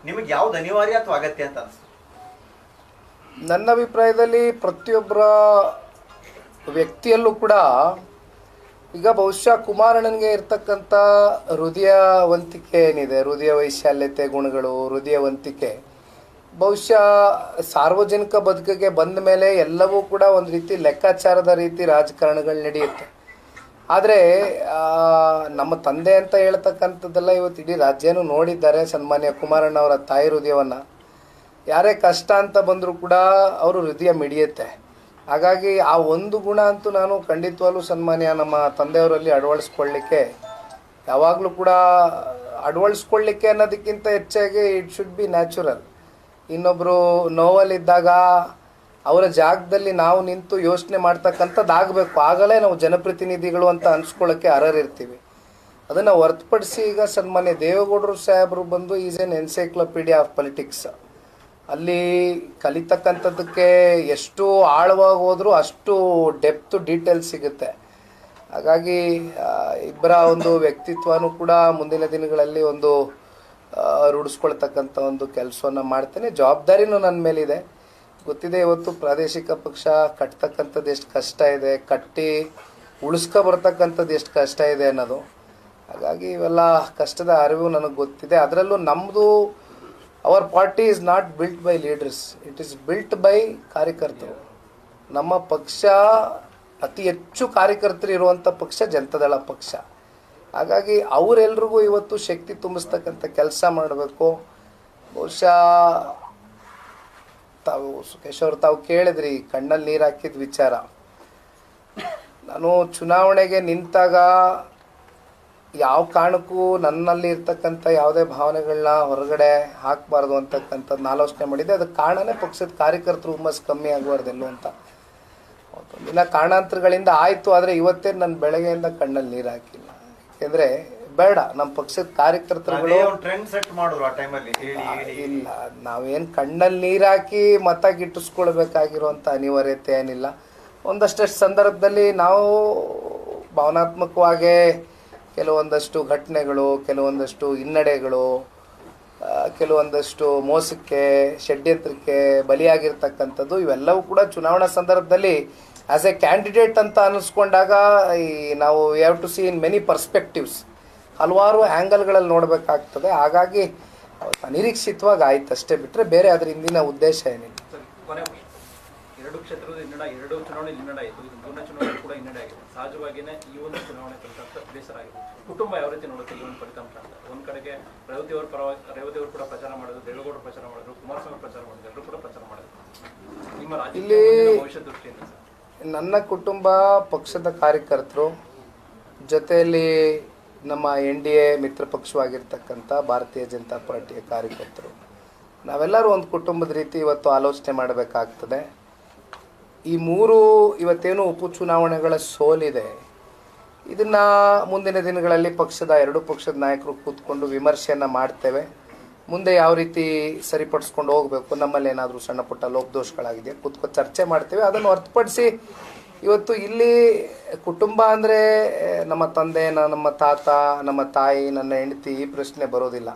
ನಿಮಗೆ ಯಾವ್ದು ಅನಿವಾರ್ಯ ಅಥವಾ ಅಗತ್ಯ ಅಂತ ಅನಿಸ್ತು? ನನ್ನ ಅಭಿಪ್ರಾಯದಲ್ಲಿ ಪ್ರತಿಯೊಬ್ಬರ ವ್ಯಕ್ತಿಯಲ್ಲೂ ಕೂಡ ಈಗ ಬಹುಶಃ ಕುಮಾರಣ್ಣನಿಗೆ ಇರ್ತಕ್ಕಂಥ ಹೃದಯವಂತಿಕೆ ಏನಿದೆ, ಹೃದಯ ವೈಶಾಲ್ಯತೆ ಗುಣಗಳು, ಹೃದಯವಂತಿಕೆ ಬಹುಶಃ ಸಾರ್ವಜನಿಕ ಬದುಕಿಗೆ ಬಂದ ಮೇಲೆ ಎಲ್ಲವೂ ಕೂಡ ಒಂದು ರೀತಿ ಲೆಕ್ಕಾಚಾರದ ರೀತಿ ರಾಜಕಾರಣಗಳು ನಡೆಯುತ್ತೆ. ಆದರೆ ನಮ್ಮ ತಂದೆ ಅಂತ ಹೇಳ್ತಕ್ಕಂಥದ್ದೆಲ್ಲ ಇವತ್ತು ಇಡೀ ರಾಜ್ಯನೂ ನೋಡಿದ್ದಾರೆ. ಸನ್ಮಾನ್ಯ ಕುಮಾರಣ್ಣ ಅವರ ತಾಯಿ ಹೃದಯವನ್ನು ಯಾರೇ ಕಷ್ಟ ಅಂತ ಬಂದರೂ ಕೂಡ ಅವರು ಹೃದಯ ಮಿಡಿಯುತ್ತೆ. ಹಾಗಾಗಿ ಆ ಒಂದು ಗುಣ ಅಂತೂ ನಾನು ಖಂಡಿತವಾಗ್ಲೂ ಸನ್ಮಾನ್ಯ ನಮ್ಮ ತಂದೆಯವರಲ್ಲಿ ಅಳವಡಿಸ್ಕೊಳ್ಳಿಕ್ಕೆ ಯಾವಾಗಲೂ ಕೂಡ ಅಳವಡಿಸ್ಕೊಳ್ಳಿಕ್ಕೆ ಅನ್ನೋದಕ್ಕಿಂತ ಹೆಚ್ಚಾಗಿ ಇಟ್ ಶುಡ್ ಬಿ ನ್ಯಾಚುರಲ್. ಇನ್ನೊಬ್ಬರು ನೋವಲ್ಲಿದ್ದಾಗ ಅವರ ಜಾಗದಲ್ಲಿ ನಾವು ನಿಂತು ಯೋಚನೆ ಮಾಡ್ತಕ್ಕಂಥದ್ದಾಗಬೇಕು. ಆಗಲೇ ನಾವು ಜನಪ್ರತಿನಿಧಿಗಳು ಅಂತ ಅನ್ಸ್ಕೊಳ್ಳೋಕ್ಕೆ ಅರ್ಹರಿರ್ತೀವಿ. ಅದನ್ನು ಹೊರತುಪಡಿಸಿ ಈಗ ಸನ್ಮಾನ್ಯ ದೇವೇಗೌಡರು ಸಾಹೇಬರು ಬಂದು is N encyclopaedia of politics. ಅಲ್ಲಿ ಕಲಿತಕ್ಕಂಥದ್ದಕ್ಕೆ ಎಷ್ಟು ಆಳವಾಗಿ ಹೋದರೂ ಅಷ್ಟು ಡೆಪ್ತು ಡೀಟೇಲ್ಸ್ ಸಿಗುತ್ತೆ. ಹಾಗಾಗಿ ಇಬ್ಬರ ಒಂದು ವ್ಯಕ್ತಿತ್ವನೂ ಕೂಡ ಮುಂದಿನ ದಿನಗಳಲ್ಲಿ ಒಂದು ರೂಢಿಸ್ಕೊಳ್ತಕ್ಕಂಥ ಒಂದು ಕೆಲಸವನ್ನು ಮಾಡ್ತೇನೆ. ಜವಾಬ್ದಾರಿನೂ ನನ್ನ ಮೇಲಿದೆ. ಗೊತ್ತಿದೆ ಇವತ್ತು ಪ್ರಾದೇಶಿಕ ಪಕ್ಷ ಕಟ್ತಕ್ಕಂಥದ್ದು ಎಷ್ಟು ಕಷ್ಟ ಇದೆ, ಕಟ್ಟಿ ಉಳಿಸ್ಕೊ ಬರ್ತಕ್ಕಂಥದ್ದು ಎಷ್ಟು ಕಷ್ಟ ಇದೆ ಅನ್ನೋದು. ಹಾಗಾಗಿ ಇವೆಲ್ಲ ಕಷ್ಟದ ಅರಿವು ನನಗೆ ಗೊತ್ತಿದೆ. ಅದರಲ್ಲೂ ನಮ್ಮದು hour party is not built by leaders, it is built by ಕಾರ್ಯಕರ್ತರು. ನಮ್ಮ ಪಕ್ಷ ಅತಿ ಹೆಚ್ಚು ಕಾರ್ಯಕರ್ತರು ಇರುವಂಥ ಪಕ್ಷ ಜನತಾದಳ ಪಕ್ಷ. ಹಾಗಾಗಿ ಅವರೆಲ್ರಿಗೂ ಇವತ್ತು ಶಕ್ತಿ ತುಂಬಿಸ್ತಕ್ಕಂಥ ಕೆಲಸ ಮಾಡಬೇಕು. ಬಹುಶಃ ತಾವು ಸುಖೇಶ್ ಅವರು ತಾವು ಕೇಳಿದ್ರಿ ಕಣ್ಣಲ್ಲಿ ನೀರು ಹಾಕಿದ ವಿಚಾರ. ನಾನು ಚುನಾವಣೆಗೆ ನಿಂತಾಗ ಯಾವ ಕಾರಣಕ್ಕೂ ನನ್ನಲ್ಲಿ ಇರ್ತಕ್ಕಂಥ ಯಾವುದೇ ಭಾವನೆಗಳನ್ನ ಹೊರಗಡೆ ಹಾಕಬಾರ್ದು ಅಂತಕ್ಕಂಥದ್ದು ಆಲೋಚನೆ ಮಾಡಿದ್ದೆ. ಅದಕ್ಕೆ ಕಾರಣನೇ ಪಕ್ಷದ ಕಾರ್ಯಕರ್ತರು ಹುಮ್ಮಸ್ ಕಮ್ಮಿ ಆಗಬಾರ್ದೆಲ್ಲೋ ಅಂತ. ದಿನ ಕಾರಣಾಂತರಗಳಿಂದ ಆಯಿತು. ಆದರೆ ಇವತ್ತೇ ನನ್ನ ಬೆಳಗ್ಗೆಯಿಂದ ಕಣ್ಣಲ್ಲಿ ನೀರು ಹಾಕಿಲ್ಲ. ಯಾಕೆಂದರೆ ಬೇಡ, ನಮ್ಮ ಪಕ್ಷದ ಕಾರ್ಯಕರ್ತರುಗಳು ಟ್ರೆಂಡ್ ಸೆಟ್ ಮಾಡಿದ್ರು ಆ ಟೈಮಲ್ಲಿ. ಇಲ್ಲ, ನಾವೇನು ಕಣ್ಣಲ್ಲಿ ನೀರು ಹಾಕಿ ಮತ ಗಿಟ್ಟಿಸ್ಕೊಳ್ಬೇಕಾಗಿರುವಂಥ ಅನಿವಾರ್ಯತೆ ಏನಿಲ್ಲ. ಒಂದಷ್ಟು ಸಂದರ್ಭದಲ್ಲಿ ನಾವು ಭಾವನಾತ್ಮಕವಾಗಿ ಕೆಲವೊಂದಷ್ಟು ಘಟನೆಗಳು, ಕೆಲವೊಂದಷ್ಟು ಹಿನ್ನಡೆಗಳು, ಕೆಲವೊಂದಷ್ಟು ಮೋಸಕ್ಕೆ ಷಡ್ಯಂತ್ರಕ್ಕೆ ಬಲಿಯಾಗಿರ್ತಕ್ಕಂಥದ್ದು ಇವೆಲ್ಲವೂ ಕೂಡ ಚುನಾವಣಾ ಸಂದರ್ಭದಲ್ಲಿ ಆ್ಯಸ್ ಎ ಕ್ಯಾಂಡಿಡೇಟ್ ಅಂತ ಅನ್ನಿಸ್ಕೊಂಡಾಗ ನಾವು we have to see in many perspectives, ಹಲವಾರು ಆ್ಯಂಗಲ್ಗಳಲ್ಲಿ ನೋಡಬೇಕಾಗ್ತದೆ. ಹಾಗಾಗಿ ಅನಿರೀಕ್ಷಿತವಾಗಿ ಆಯ್ತು ಅಷ್ಟೇ, ಬಿಟ್ಟರೆ ಬೇರೆ ಅದರ ಹಿಂದಿನ ಉದ್ದೇಶ ಏನಿಲ್ಲ. ಕೊನೆ 2 ಕ್ಷೇತ್ರದ ಹಿನ್ನಡೆ, 2 ಚುನಾವಣೆ ಹಿನ್ನಡೆ ಆಯಿತು. ಇದು 3ನೇ ಚುನಾವಣೆ ಕೂಡ ಹಿನ್ನಡೆ ಆಗಿದೆ. ಸಹಜವಾಗಿಯೇ ಈ ಒಂದು ಚುನಾವಣೆ ಫಲಿತಾಂಶ ಬೇಸರ ಆಗಿದೆ. ಕುಟುಂಬ ಯಾವ ರೀತಿ ನೋಡುತ್ತೆ ಈ ಒಂದು ಫಲಿತಾಂಶ ಅಂತ? ಒಂದು ಕಡೆಗೆ ರೇವತಿಯವರು ಪರವಾಗಿ ರೇವತಿಯವರು ಕೂಡ ಪ್ರಚಾರ ಮಾಡಿದ್ರು, ದೇವೇಗೌಡರು ಪ್ರಚಾರ ಮಾಡಿದ್ರು, ಕುಮಾರಸ್ವಾಮಿ ಪ್ರಚಾರ ಮಾಡಿದ್ರು, ಎಲ್ಲರೂ ಕೂಡ ಪ್ರಚಾರ ಮಾಡಿದ್ರು. ನಿಮ್ಮ ರಾಜಕೀಯ ಭವಿಷ್ಯ ದೃಷ್ಟಿಯಿಂದ ನನ್ನ ಕುಟುಂಬ, ಪಕ್ಷದ ಕಾರ್ಯಕರ್ತರು, ಜೊತೆಯಲ್ಲಿ ನಮ್ಮ NDA ಮಿತ್ರ ಪಕ್ಷವಾಗಿರ್ತಕ್ಕಂಥ ಭಾರತೀಯ ಜನತಾ ಪಾರ್ಟಿಯ ಕಾರ್ಯಕರ್ತರು, ನಾವೆಲ್ಲರೂ ಒಂದು ಕುಟುಂಬದ ರೀತಿ ಇವತ್ತು ಆಲೋಚನೆ ಮಾಡಬೇಕಾಗ್ತದೆ. ಈ 3 ಇವತ್ತೇನು ಉಪಚುನಾವಣೆಗಳ ಸೋಲಿದೆ, ಇದನ್ನು ಮುಂದಿನ ದಿನಗಳಲ್ಲಿ ಪಕ್ಷದ 2 ಪಕ್ಷದ ನಾಯಕರು ಕೂತ್ಕೊಂಡು ವಿಮರ್ಶೆಯನ್ನು ಮಾಡ್ತೇವೆ. ಮುಂದೆ ಯಾವ ರೀತಿ ಸರಿಪಡಿಸ್ಕೊಂಡು ಹೋಗಬೇಕು, ನಮ್ಮಲ್ಲಿ ಏನಾದರೂ ಸಣ್ಣ ಪುಟ್ಟ ಲೋಪದೋಷಗಳಾಗಿದೆ ಕೂತ್ಕೊಂಡು ಚರ್ಚೆ ಮಾಡ್ತೇವೆ. ಅದನ್ನು ಹೊರತುಪಡಿಸಿ ಇವತ್ತು ಇಲ್ಲಿ ಕುಟುಂಬ ಅಂದರೆ ನಮ್ಮ ತಂದೆ, ನಮ್ಮ ತಾತ, ನಮ್ಮ ತಾಯಿ, ನನ್ನ ಹೆಂಡತಿ, ಈ ಪ್ರಶ್ನೆ ಬರೋದಿಲ್ಲ.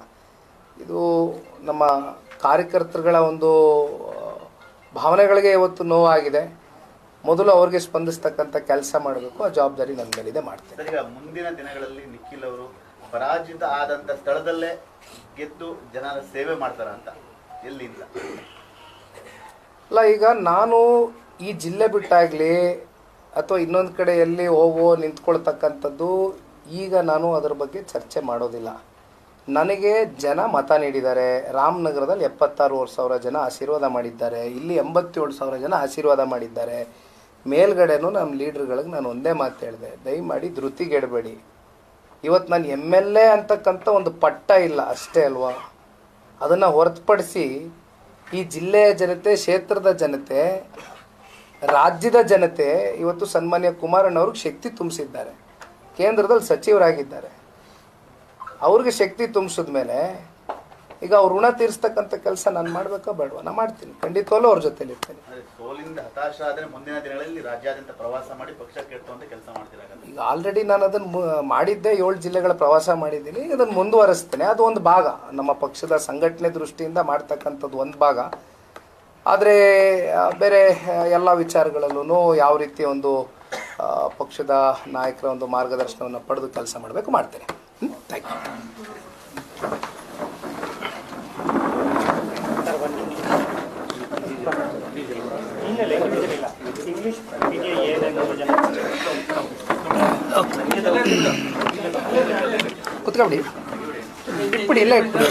ಇದು ನಮ್ಮ ಕಾರ್ಯಕರ್ತರುಗಳ ಒಂದು ಭಾವನೆಗಳಿಗೆ ಇವತ್ತು ನೋವಾಗಿದೆ. ಮೊದಲು ಅವ್ರಿಗೆ ಸ್ಪಂದಿಸ್ತಕ್ಕಂಥ ಕೆಲಸ ಮಾಡಬೇಕು. ಆ ಜವಾಬ್ದಾರಿ ನನ್ನ ಮೇಲಿದೆ, ಮಾಡ್ತೇನೆ. ಈಗ ಮುಂದಿನ ದಿನಗಳಲ್ಲಿ ನಿಖಿಲ್ ಅವರು ಪರಾಜಿತ ಆದಂಥ ಸ್ಥಳದಲ್ಲೇ ಗೆದ್ದು ಜನರ ಸೇವೆ ಮಾಡ್ತಾರ ಅಂತ ಎಲ್ಲಿಂದ? ಅಲ್ಲ, ಈಗ ನಾನು ಈ ಜಿಲ್ಲೆ ಬಿಟ್ಟಾಗಲಿ ಅಥವಾ ಇನ್ನೊಂದು ಕಡೆ ಎಲ್ಲಿ ಹೋಗೋ ನಿಂತ್ಕೊಳ್ತಕ್ಕಂಥದ್ದು ಈಗ ನಾನು ಅದರ ಬಗ್ಗೆ ಚರ್ಚೆ ಮಾಡೋದಿಲ್ಲ. ನನಗೆ ಜನ ಮತ ನೀಡಿದ್ದಾರೆ. ರಾಮನಗರದಲ್ಲಿ 76,000 ಜನ ಆಶೀರ್ವಾದ ಮಾಡಿದ್ದಾರೆ. ಇಲ್ಲಿ 87,000 ಜನ ಆಶೀರ್ವಾದ ಮಾಡಿದ್ದಾರೆ. ಮೇಲ್ಗಡೆನೂ ನಮ್ಮ ಲೀಡ್ರ್ಗಳಿಗೆ ನಾನು ಒಂದೇ ಮಾತು ಹೇಳಿದೆ, ದಯಮಾಡಿ ಧೃತಿಗೆಡಬೇಡಿ. ಇವತ್ತು ನಾನು MLA ಅಂತಕ್ಕಂಥ ಒಂದು ಪಟ್ಟ ಇಲ್ಲ ಅಷ್ಟೇ ಅಲ್ವಾ. ಅದನ್ನು ಹೊರತುಪಡಿಸಿ ಈ ಜಿಲ್ಲೆಯ ಜನತೆ, ಕ್ಷೇತ್ರದ ಜನತೆ, ರಾಜ್ಯದ ಜನತೆ ಇವತ್ತು ಸನ್ಮಾನ್ಯ ಕುಮಾರಣ್ಣವ್ರಿಗೆ ಶಕ್ತಿ ತುಂಬಿಸಿದ್ದಾರೆ. ಕೇಂದ್ರದಲ್ಲಿ ಸಚಿವರಾಗಿದ್ದಾರೆ. ಅವ್ರಿಗೆ ಶಕ್ತಿ ತುಂಬಿಸಿದ ಮೇಲೆ ಈಗ ಅವ್ರ ಋಣ ತೀರಿಸ್ತಕ್ಕಂಥ ಕೆಲಸ ನಾನು ಮಾಡಬೇಕಾ ಬೇಡವಾ? ನಾನು ಮಾಡ್ತೀನಿ, ಖಂಡಿತವಲ್ಲೂ ಅವ್ರ ಜೊತೆಲಿ ಇರ್ತೇನೆ. ಸೋಲಿಂದ ಹತಾಶ ಆದರೆ ಮುಂದಿನ ದಿನಗಳಲ್ಲಿ ರಾಜ್ಯಾದ್ಯಂತ ಪ್ರವಾಸ ಮಾಡಿ ಪಕ್ಷ ಕೆಟ್ಟುವಂತ ಕೆಲಸ ಮಾಡ್ತೀರಾ? ಈಗ ಆಲ್ರೆಡಿ ನಾನು ಅದನ್ನು ಮಾಡಿದ್ದೆ. 7 ಜಿಲ್ಲೆಗಳ ಪ್ರವಾಸ ಮಾಡಿದ್ದೀನಿ. ಅದನ್ನು ಮುಂದುವರಿಸ್ತೇನೆ. ಅದು ಒಂದು ಭಾಗ, ನಮ್ಮ ಪಕ್ಷದ ಸಂಘಟನೆ ದೃಷ್ಟಿಯಿಂದ ಮಾಡ್ತಕ್ಕಂಥದ್ದು ಒಂದು ಭಾಗ. ಆದರೆ ಬೇರೆ ಎಲ್ಲ ವಿಚಾರಗಳಲ್ಲೂ ಯಾವ ರೀತಿ ಒಂದು ಪಕ್ಷದ ನಾಯಕರ ಒಂದು ಮಾರ್ಗದರ್ಶನವನ್ನು ಪಡೆದು ಕೆಲಸ ಮಾಡಬೇಕು ಮಾಡ್ತೇನೆ. Thank you. ಇಂಗ್ಲಿಷ್ ಮೀಡಿಯಾ ಏನೆಂದು ಜನ ಕುತ್ಕೊಬಿಡಿ, ಇಟ್ಬಿಡಿ, ಎಲ್ಲ ಇಟ್ಬಿಡಿ.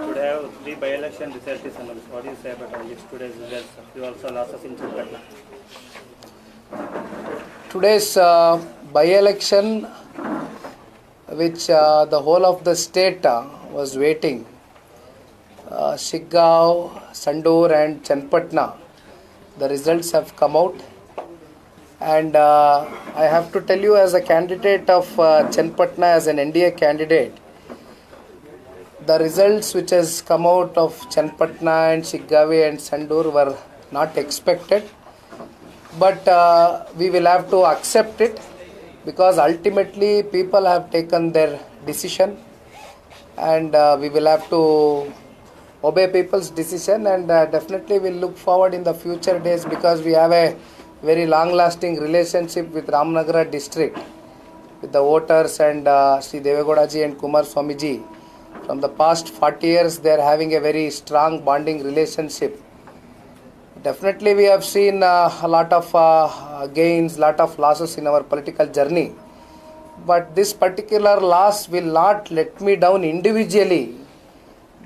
Today have 3 by-election result is announced. What do you say about this today's results? You also lost in Chenpatna. Today's by-election, which the whole of the state was waiting, Shiggaon, Sandur and Chenpatna, the results have come out. And I have to tell you, as a candidate of Chenpatna, as an NDA candidate, the results which has come out of Chenpatna and Shiggaon and Sandur were not expected. But we will have to accept it, because ultimately people have taken their decision, and we will have to obey people's decision, and definitely we'll look forward in the future days, because we have a very long lasting relationship with Ramnagara district, with the voters, and Sri Devegowda ji and Kumar Swami ji. From the past 40 years they are having a very strong bonding relationship. Definitely we have seen a lot of gains, lot of losses in our political journey. But this particular loss will not let me down individually,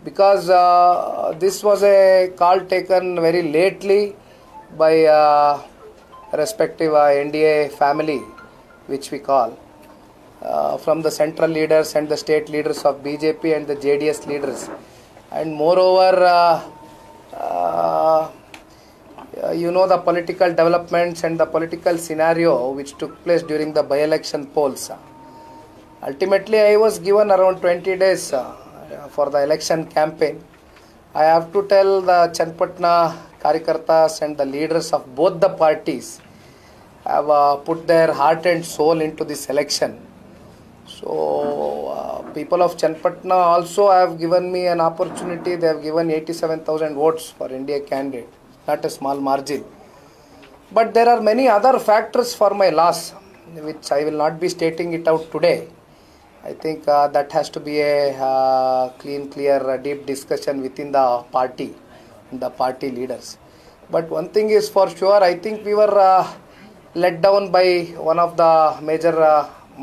because this was a call taken very lately by respective NDA family, which we call, from the central leaders and the state leaders of BJP and the JDS leaders. And moreover, you know the political developments and the political scenario which took place during the by-election polls. Ultimately, I was given around 20 days for the election campaign. I have to tell the Chenpatna Karyakartas and the leaders of both the parties have put their heart and soul into this election. So, people of Chenpatna also have given me an opportunity. They have given 87,000 votes for India candidate. Not a small margin. But there are many other factors for my loss, which I will not be stating it out today. I think that has to be a clear, deep discussion within the party and the party leaders. But one thing is for sure, I think we were let down by one of the major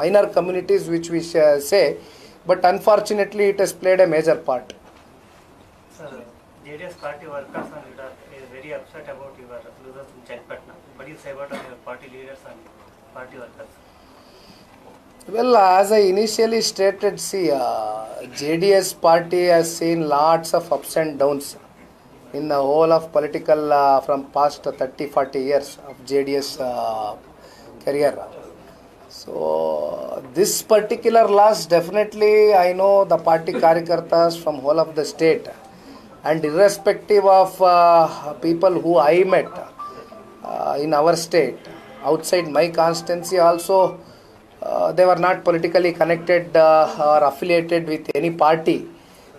minor communities, which we say, but unfortunately it has played a major part. Sir, JDS party workers and leaders is very upset about your losers in Chenpatna. What do you say about your party leaders and party workers? Well, as I initially stated, see, JDS party has seen lots of ups and downs in the whole of political from past 30-40 years of JDS career. So this particular loss, definitely I know the party Karyakartas from whole of the state, and irrespective of people who I met in our state, outside my constituency also, they were not politically connected or affiliated with any party.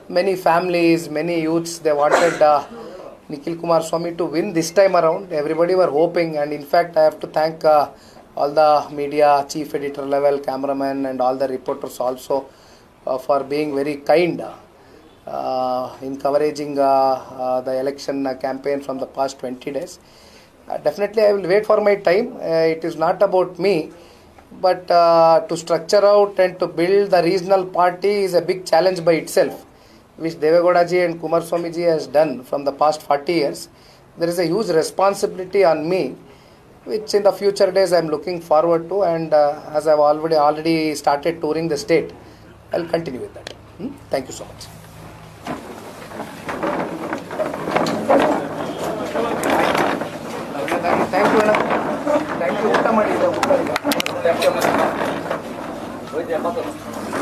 Many families, many youths, they wanted Nikhil Kumar Swami to win this time around. Everybody were hoping, and in fact I have to thank all the media, chief editor level, cameraman and all the reporters also for being very kind in covering the election campaign from the past 20 days. Definitely I will wait for my time. It is not about me, but to structure out and to build the regional party is a big challenge by itself, which Devegowda ji and Kumaraswamy ji has done from the past 40 years. There is a huge responsibility on me, which in the future days I am looking forward to, and as I have already started touring the state, I will continue with that. Thank you so much. Thank you, Thank you.